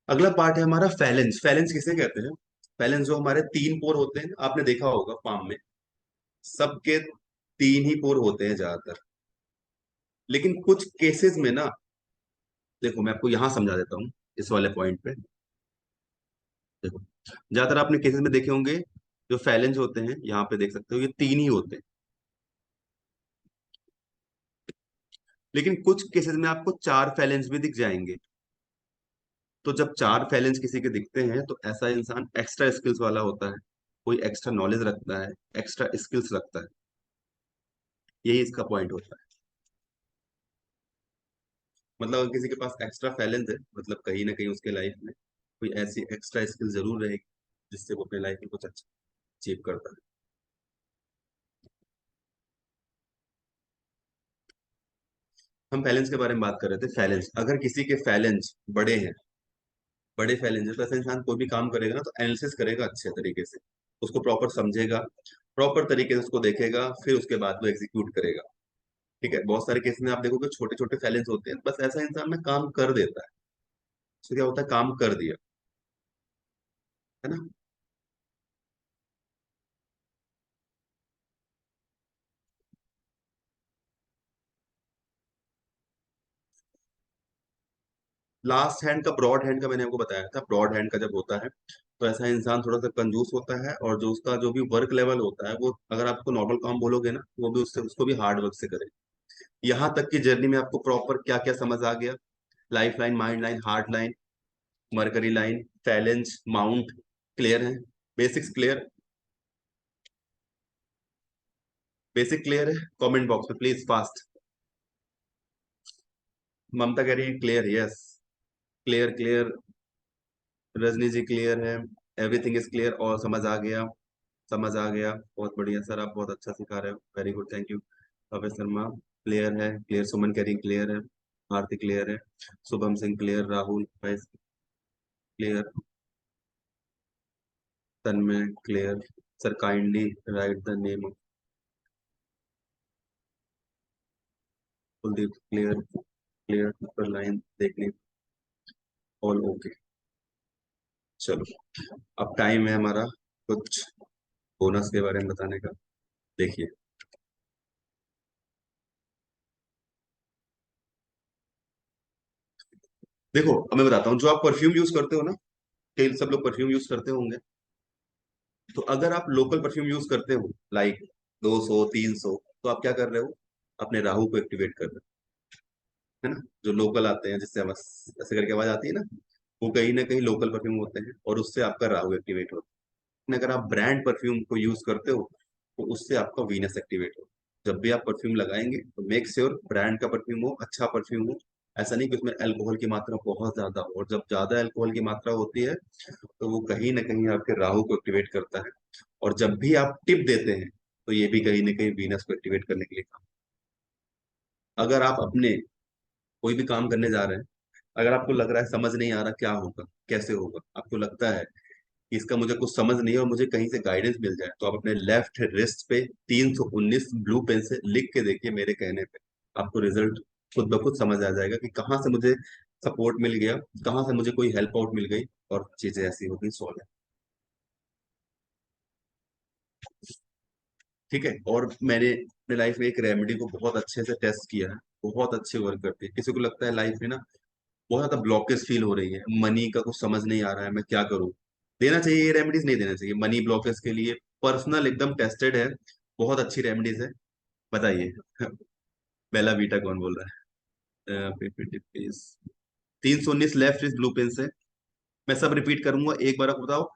अगला पार्ट है हमारा फैलेंस। फैलेंस किसे कहते हैं? फैलेंस जो हमारे तीन पोर होते हैं, आपने देखा होगा पाम में, सबके तीन ही पोर होते हैं ज्यादातर। लेकिन कुछ केसेस में ना, देखो मैं आपको यहां समझा देता हूँ इस वाले पॉइंट पे। देखो, ज्यादातर आपने केसेस में देखे होंगे, जो फैलेंस होते हैं यहाँ पे देख सकते हो, ये तीन ही होते हैं। लेकिन कुछ केसेस में आपको चार फैलेंस भी दिख जाएंगे। तो जब चार फैलेंस किसी के दिखते हैं तो ऐसा इंसान एक्स्ट्रा स्किल्स वाला होता है, कोई एक्स्ट्रा नॉलेज रखता है, एक्स्ट्रा स्किल्स रखता है। यही इसका पॉइंट होता है। मतलब अगर किसी के पास एक्स्ट्रा फैलेंस है, मतलब कहीं ना कहीं उसके लाइफ में कोई ऐसी एक्स्ट्रा स्किल जरूर रहेगी जिससे वो अपने लाइफ में कुछ अच्छा अचीव करता है। हम फैलेंस के बारे में बात कर रहे थे। फैलेंस, अगर किसी के फैलेंस बड़े हैं, बड़े फैलेंस है, तो ऐसा इंसान कोई भी काम करेगा ना तो एनालिसिस करेगा अच्छे तरीके से, उसको प्रॉपर समझेगा, प्रॉपर तरीके से उसको देखेगा, फिर उसके बाद वो एग्जीक्यूट करेगा। ठीक है, बहुत सारे केस में आप देखोगे छोटे छोटे फैलेंस होते हैं, बस ऐसा इंसान ना काम कर देता है। उससे क्या होता है, काम कर दिया, है ना। लास्ट हैंड का, ब्रॉड हैंड का मैंने आपको बताया था। ब्रॉड हैंड का जब होता है तो ऐसा इंसान थोड़ा सा कंजूस होता है, और जो उसका जो भी वर्क लेवल होता है, वो अगर आपको नॉर्मल काम बोलोगे ना, वो भी उससे उसको भी हार्ड वर्क से करे। यहाँ तक की जर्नी में आपको प्रॉपर क्या क्या समझ आ गया? Life line, mind line, heart line, mercury line, फैलेंस, माउंट, क्लियर है? Basics clear? बेसिक क्लियर है? कमेंट बॉक्स में प्लीज फास्ट। ममता कह रही है clear, yes. Clear, clear. Rajni ji clear है। एवरीथिंग इज क्लियर, और समझ आ गया। समझ आ गया, बहुत बढ़िया सर, आप बहुत अच्छा सिखा रहे हो, very good, thank you. Abhay Sharma clear है, क्लियर। सुमन कह क्लियर है। भारती क्लियर है। शुभम सिंह क्लियर। राहुल भाई clear. Tanmay clear. Sir kindly right the name of. Kuldeep clear. Clear पर लाइन देखनी। All okay. चलो, अब टाइम है हमारा कुछ बोनस के बारे में बताने का। देखिए, देखो अब मैं बताता हूँ, जो आप परफ्यूम यूज करते हो ना, कई सब लोग परफ्यूम यूज करते होंगे। तो अगर आप लोकल परफ्यूम यूज करते हो, लाइक 200 300, तो आप क्या कर रहे हो? अपने राहु को एक्टिवेट कर रहे हो। है ना, जो लोकल आते हैं जिससे आवाज ऐसे करके आवाज आती है ना, वो कहीं ना कहीं लोकल परफ्यूम होते हैं और उससे आपका राहु एक्टिवेट होता है। लेकिन अगर आप ब्रांड परफ्यूम को यूज करते हो तो उससे आपका वीनस एक्टिवेट हो। जब भी आप परफ्यूम लगाएंगे तो मेक श्योर ब्रांड का परफ्यूम हो, अच्छा परफ्यूम हो। ऐसा नहीं कि उसमें अल्कोहल की मात्रा बहुत ज्यादा हो, और जब ज्यादा अल्कोहल की मात्रा होती है तो वो कहीं ना कहीं आपके राहु को एक्टिवेट करता है। और जब भी आप टिप देते हैं तो ये भी कहीं ना कहीं वीनस को एक्टिवेट करने के लिए काम। अगर आप अपने कोई भी काम करने जा रहे हैं, अगर आपको लग रहा है समझ नहीं आ रहा क्या होगा कैसे होगा, आपको लगता है कि इसका मुझे कुछ समझ नहीं है और मुझे कहीं से गाइडेंस मिल जाए, तो आप अपने लेफ्ट रिस्ट पे 319 ब्लू पेन से लिख के देखिए मेरे कहने पे। आपको रिजल्ट खुद ब खुद समझ आ जाएगा कि कहाँ से मुझे सपोर्ट मिल गया, कहाँ से मुझे कोई हेल्प आउट मिल गई, और चीजें ऐसी हो गई सॉल्व। ठीक है। और मैंने अपने लाइफ में एक रेमेडी को बहुत अच्छे से टेस्ट किया है, बहुत अच्छे वर्क करती है। किसी को लगता है लाइफ में ना बहुत ज्यादा ब्लॉकेज फील हो रही है, मनी का कुछ समझ नहीं आ रहा है, मैं क्या करूं, देना चाहिए ये रेमेडीज, नहीं देना चाहिए मनी ब्लॉकेज के लिए। पर्सनल एकदम टेस्टेड है, बहुत अच्छी रेमेडीज है। बताइए बेला बीटा कौन बोल रहा है? PPT please. 319 left is blue pen से। मैं सब रिपीट करूंगा, एक बार आप बताओ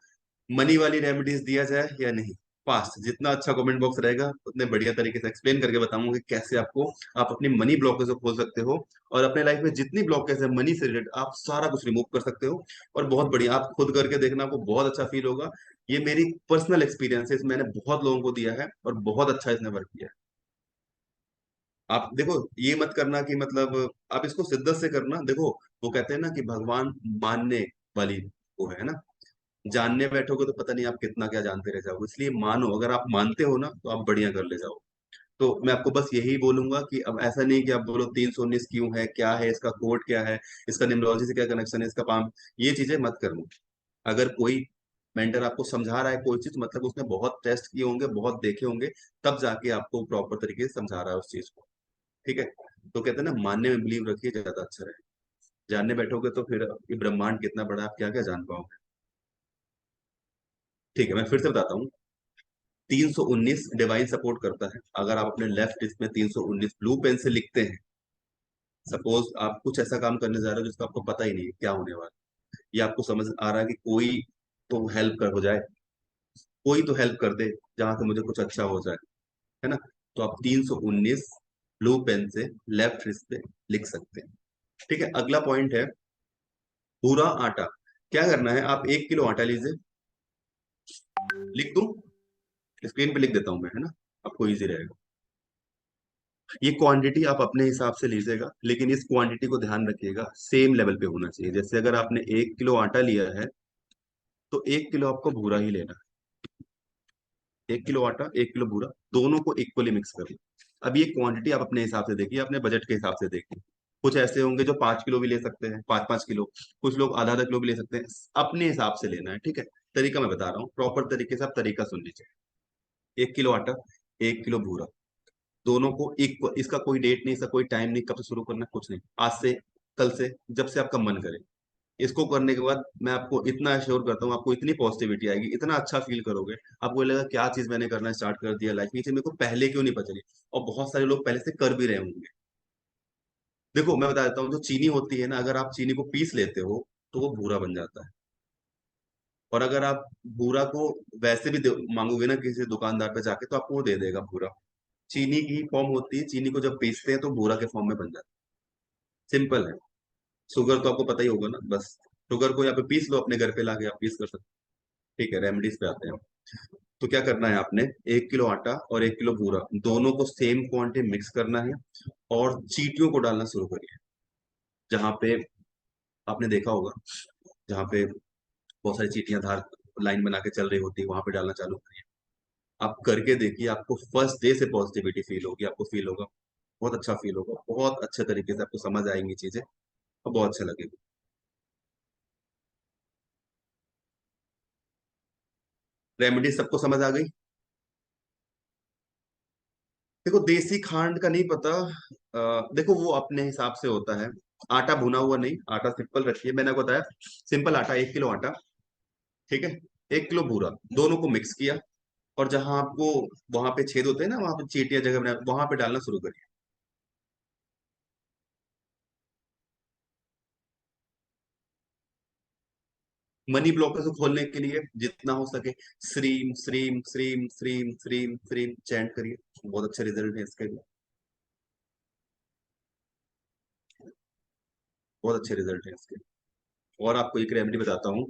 मनी वाली रेमेडीज दिया जाए या नहीं। फास्ट, जितना अच्छा कमेंट बॉक्स रहेगा उतने बढ़िया तरीके से एक्सप्लेन करके बताऊंगा कि कैसे आपको आप अपनी मनी ब्लॉकेज को खोल सकते हो, और अपने लाइफ में जितनी ब्लॉकेज है मनी से रिलेटेड आप सारा कुछ रिमूव कर सकते हो। और बहुत बढ़िया, आप खुद करके देखना, आपको बहुत अच्छा फील होगा। ये मेरी पर्सनल एक्सपीरियंस है, मैंने बहुत लोगों को दिया है और बहुत अच्छा इसने वर्क किया है। आप देखो, ये मत करना कि मतलब, आप इसको शिद्दत से करना। देखो, वो कहते हैं ना कि भगवान मानने वाली वो है ना, जानने बैठोगे तो पता नहीं आप कितना क्या जानते रह जाओगे, इसलिए मानो, अगर आप मानते हो ना तो आप बढ़िया कर ले जाओ। तो मैं आपको बस यही बोलूंगा कि अब ऐसा नहीं कि आप बोलो 319 क्यों है, क्या है इसका कोड, क्या है इसका न्यूमरोलॉजी से क्या कनेक्शन है, इसका पाम, ये चीजें मत करना। अगर कोई मेंटर आपको समझा रहा है कोई चीज, मतलब उसने बहुत टेस्ट किए होंगे, बहुत देखे होंगे, तब जाके आपको प्रॉपर तरीके से समझा रहा है उस चीज को। ठीक है। तो कहते हैं ना, मानने में बिलीव रखिए, ज्यादा अच्छा रहे। जानने बैठोगे तो फिर ये ब्रह्मांड कितना बड़ा है, आप क्या क्या जान पाओगे। ठीक है, मैं फिर से बताता हूँ। 319 डिवाइन सपोर्ट करता है। अगर आप अपने लेफ्ट डिस्क में 319 ब्लू पेन से लिखते हैं, सपोज आप कुछ ऐसा काम करने जा रहे हो जिसका आपको पता ही नहीं है क्या होने वाला, या आपको समझ आ रहा है कि कोई तो हेल्प कर हो जाए, कोई तो हेल्प कर दे जहां से मुझे कुछ अच्छा हो जाए, है ना, तो आप 319 ब्लू पेन से लेफ्ट रिस्ट पे लिख सकते हैं। ठीक है। अगला पॉइंट है पूरा आटा। क्या करना है, आप 1 किलो आटा लीजिए। लिख दूं? स्क्रीन पे लिख देता हूं मैं, है ना, आपको इजी रहेगा। ये क्वांटिटी आप अपने हिसाब से लीजिएगा, लेकिन इस क्वांटिटी को ध्यान रखिएगा सेम लेवल पे होना चाहिए। जैसे अगर आपने 1 किलो आटा लिया है तो 1 किलो आपको भूरा ही लेना है। 1 किलो आटा, 1 किलो भूरा, दोनों को इक्वली मिक्स कर लो। अब ये क्वांटिटी आप अपने हिसाब से देखिए, अपने बजट के हिसाब से देखिए। कुछ ऐसे होंगे जो 5 किलो भी ले सकते हैं, 5-5 किलो। कुछ लोग आधा आधा किलो भी ले सकते हैं। अपने हिसाब से लेना है, ठीक है। तरीका मैं बता रहा हूँ, प्रॉपर तरीके से आप तरीका सुन लीजिए। 1 किलो आटा, 1 किलो भूरा, दोनों को एक, इसका कोई डेट नहीं, इसका कोई टाइम नहीं, कब से शुरू करना है, कुछ नहीं, आज से, कल से, जब से आपका मन करे। इसको करने के बाद मैं आपको इतना अश्योर करता हूँ, आपको इतनी पॉजिटिविटी आएगी, इतना अच्छा फील करोगे, आपको लगेगा क्या चीज मैंने करना स्टार्ट कर दिया लाइफ में, ये चीज़ मेरे को पहले क्यों नहीं पता चली। और बहुत सारे लोग पहले से कर भी रहे होंगे। देखो मैं बता देता हूँ, जो चीनी होती है ना, अगर आप चीनी को पीस लेते हो तो वो भूरा बन जाता है। और अगर आप भूरा को वैसे भी मांगोगे ना किसी दुकानदार पे जाके, तो आपको वो दे देगा भूरा। चीनी की फॉर्म होती है, चीनी को जब पीसते हैं तो भूरा के फॉर्म में बन जाता है। सिंपल है। शुगर तो आपको पता ही होगा ना, बस शुगर को यहाँ पे पीस लो, अपने घर पे लाके आप पीस कर सकते हो। ठीक है, रेमेडीज पे आते हैं। तो क्या करना है आपने, 1 किलो आटा और 1 किलो बूरा, दोनों को सेम क्वांटिटी मिक्स करना है, और चींटियों को डालना शुरू करिए। जहाँ पे आपने देखा होगा, जहाँ पे बहुत सारी चींटियां धार लाइन बना के चल रही होती है, वहां पे डालना चालू करिए। आप करके देखिए, आपको फर्स्ट डे से पॉजिटिविटी फील होगी, आपको फील होगा, बहुत अच्छा फील होगा, बहुत अच्छे तरीके से आपको समझ आएंगी चीजें, और बहुत अच्छा लगेगा। रेमेडी सबको समझ आ गई? देखो, देसी खांड का नहीं पता। देखो वो अपने हिसाब से होता है। आटा भुना हुआ नहीं, आटा सिंपल रखिए, मैंने आपको बताया सिंपल आटा, 1 किलो आटा, ठीक है, 1 किलो बूरा, दोनों को मिक्स किया, और जहां आपको वहां पे छेद होते हैं ना, वहां पे चीटियां जगह बना, वहां पे डालना शुरू करिए। मनी ब्लॉकर को खोलने के लिए जितना हो सके श्रीम श्रीम श्रीम श्रीम श्रीम श्रीम चैंट करिए, बहुत अच्छे रिजल्ट है इसके लिए, बहुत अच्छे रिजल्ट है इसके। और आपको एक रेमेडी बताता हूँ,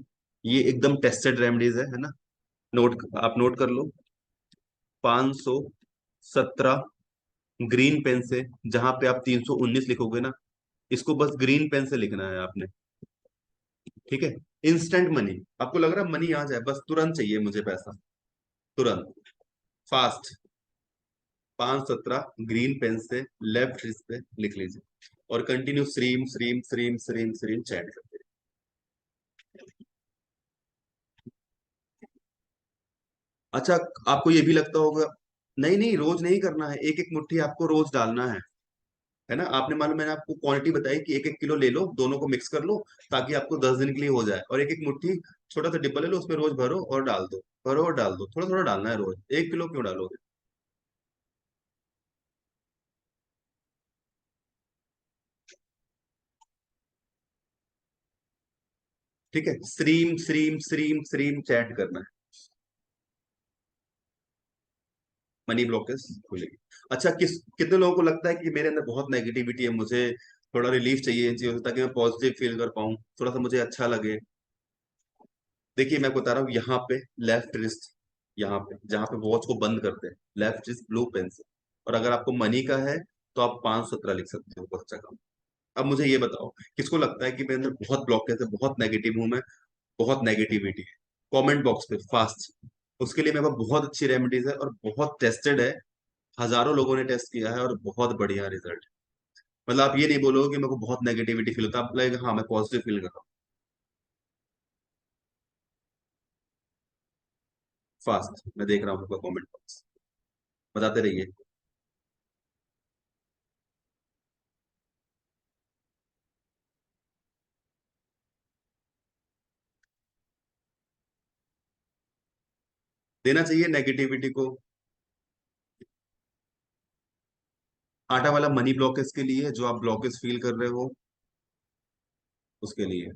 ये एकदम टेस्टेड रेमेडीज है ना। नोट, आप नोट कर लो। 517 ग्रीन पेन से, जहां पे आप 319 लिखोगे ना, इसको बस ग्रीन पेन से लिखना है आपने। ठीक है। इंस्टेंट मनी, आपको लग रहा है मनी आ जाए, बस तुरंत चाहिए मुझे पैसा, तुरंत, फास्ट। 517 ग्रीन पेन से लेफ्ट रिस्ट पे लिख लीजिए और कंटिन्यू श्रीम श्रीम श्रीम श्रीम श्रीम चैंट करते रहिए। अच्छा, आपको ये भी लगता होगा, नहीं नहीं रोज नहीं करना है, एक एक मुट्ठी आपको रोज डालना है ना। आपने मालूम, मैंने आपको क्वांटिटी बताई कि 1-1 किलो ले लो, दोनों को मिक्स कर लो, ताकि आपको 10 दिन के लिए हो जाए, और एक एक मुट्ठी छोटा सा डिब्बा ले लो, उसमें रोज भरो और डाल दो, भरो और डाल दो, थोड़ा थोड़ा डालना है रोज, 1 किलो क्यों डालोगे। ठीक है, stream stream stream stream chat करना है, मनी ब्लॉकेज खुलेगी। अच्छा, कितने लोगों को लगता है कि मेरे अंदर बहुत नेगेटिविटी है, मुझे थोड़ा रिलीफ चाहिए इन चीजों से, ताकि मैं पॉजिटिव फील कर पाऊं, थोड़ा सा मुझे अच्छा लगे। देखिए मैं बता रहा हूँ, यहाँ पे लेफ्ट रिस्ट, यहाँ पे जहाँ पे वॉच को बंद करते हैं, लेफ्ट रिस्ट ब्लू पेन से। और अगर आपको मनी का है तो आप 517 लिख सकते हो, बहुत अच्छा काम। अब मुझे ये बताओ, किसको लगता है कि मेरे अंदर बहुत ब्लॉकेज है, बहुत नेगेटिव हूं मैं, बहुत नेगेटिविटी है, कमेंट बॉक्स पे फास्ट। उसके लिए मेरे पास बहुत अच्छी रेमेडीज है और बहुत टेस्टेड है, हजारों लोगों ने टेस्ट किया है और बहुत बढ़िया रिजल्ट। मतलब आप ये नहीं बोलोगे कि मेरे को बहुत नेगेटिविटी फील होता है, आप लगेगा हाँ मैं पॉजिटिव फील कर रहा हूँ। फास्ट, मैं देख रहा हूँ आपका कमेंट बॉक्स, बताते रहिए। देना चाहिए नेगेटिविटी को। आटा वाला मनी ब्लॉकेज के लिए, जो आप ब्लॉकेज फील कर रहे हो उसके लिए।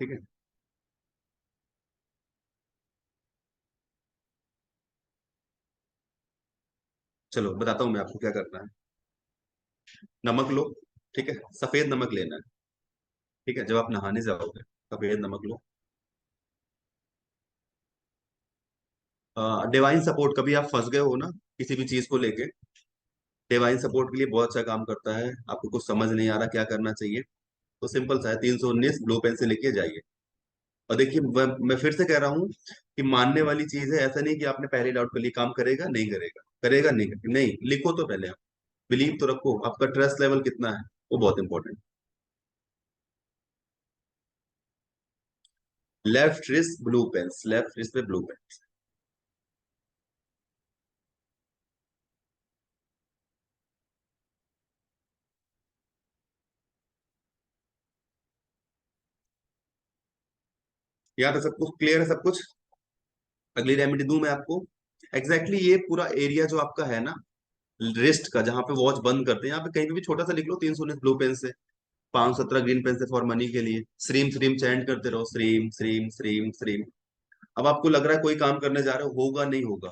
ठीक है, चलो बताता हूँ मैं आपको क्या करना है। नमक लो, ठीक है, सफेद नमक लेना है। ठीक है, जब आप नहाने जाओगे, सफेद नमक लो। डिवाइन सपोर्ट, कभी आप फंस गए हो ना किसी भी चीज को लेके, डिवाइन सपोर्ट के लिए बहुत अच्छा काम करता है। आपको कुछ समझ नहीं आ रहा क्या करना चाहिए, तो सिंपल सा है, 319 ब्लू पेन से लेके जाइए। और देखिए मैं फिर से कह रहा हूँ कि मानने वाली चीज है, ऐसा नहीं कि आपने पहले डाउट कर लिया, काम करेगा नहीं करेगा, करेगा नहीं करेगा, नहीं, लिखो तो पहले आप, बिलीव तो रखो, आपका ट्रस्ट लेवल कितना है, वो बहुत important. Left wrist blue pens, left wrist पे ब्लू पेन। यहाँ तक सब कुछ क्लियर है, सब कुछ। अगली रेमेडी दूं मैं आपको। एग्जैक्टली ये पूरा एरिया जो आपका है ना, रिस्ट का, जहां पे वॉच बंद करते हैं, यहाँ पे कहीं पे भी छोटा सा लिख लो, 319 ब्लू पेन से, 517 ग्रीन पेन से फॉर मनी के लिए, श्रीम श्रीम चैंट करते रहो, श्रीम श्रीम श्रीम श्रीम। अब आपको लग रहा है कोई काम करने जा रहे हो, होगा नहीं होगा,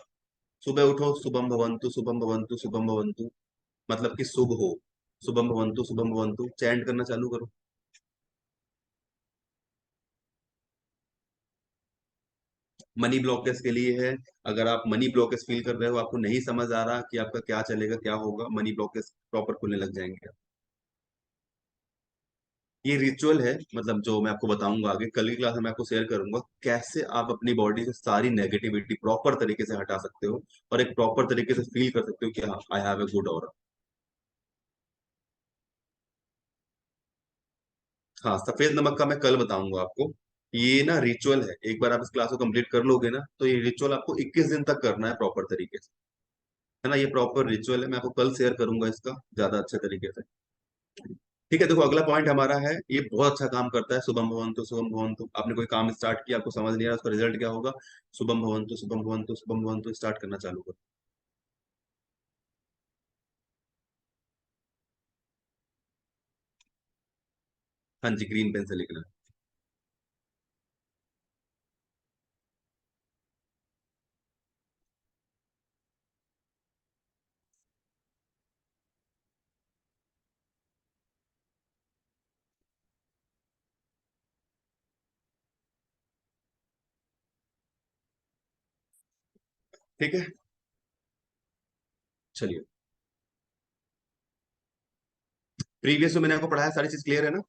सुबह उठो, शुभम भवंतु शुभम भवंतु शुभम भवंतु, मतलब कि शुभ हो, शुभम भवंतु चैंट करना चालू करो। मनी ब्लॉकेज के लिए है। अगर आप मनी ब्लॉकेज फील कर रहे हो, आपको नहीं समझ आ रहा कि आपका क्या चलेगा क्या होगा, मनी ब्लॉकेज प्रॉपर खुलने लग जाएंगे। ये रिचुअल है, मतलब जो मैं आपको बताऊंगा आगे, कल की क्लास में मैं आपको शेयर करूंगा कैसे आप अपनी बॉडी से सारी नेगेटिविटी प्रॉपर तरीके से हटा सकते हो, और एक प्रॉपर तरीके से फील कर सकते हो कि हाँ I have a good aura. हाँ, सफेद नमक का मैं कल बताऊंगा आपको। ये ना रिचुअल है, एक बार आप इस क्लास को कंप्लीट कर लोगे ना, तो ये रिचुअल आपको 21 दिन तक करना है प्रॉपर तरीके से। है ना, ये प्रॉपर रिचुअल है, मैं आपको कल शेयर करूंगा इसका ज्यादा अच्छे तरीके से। ठीक है, देखो अगला पॉइंट हमारा है, ये बहुत अच्छा काम करता है, शुभम भवन्तु शुभम भवन्तु। आपने कोई काम स्टार्ट किया, आपको समझ नहीं आ रहा उसका रिजल्ट क्या होगा, शुभम भवन्तु शुभम भवन्तु शुभम भवन्तु स्टार्ट करना चालू करो। हाँ जी, ग्रीन पेन से लिखना। ठीक है, चलिए। प्रीवियस जो मैंने आपको पढ़ाया सारी चीज क्लियर है ना।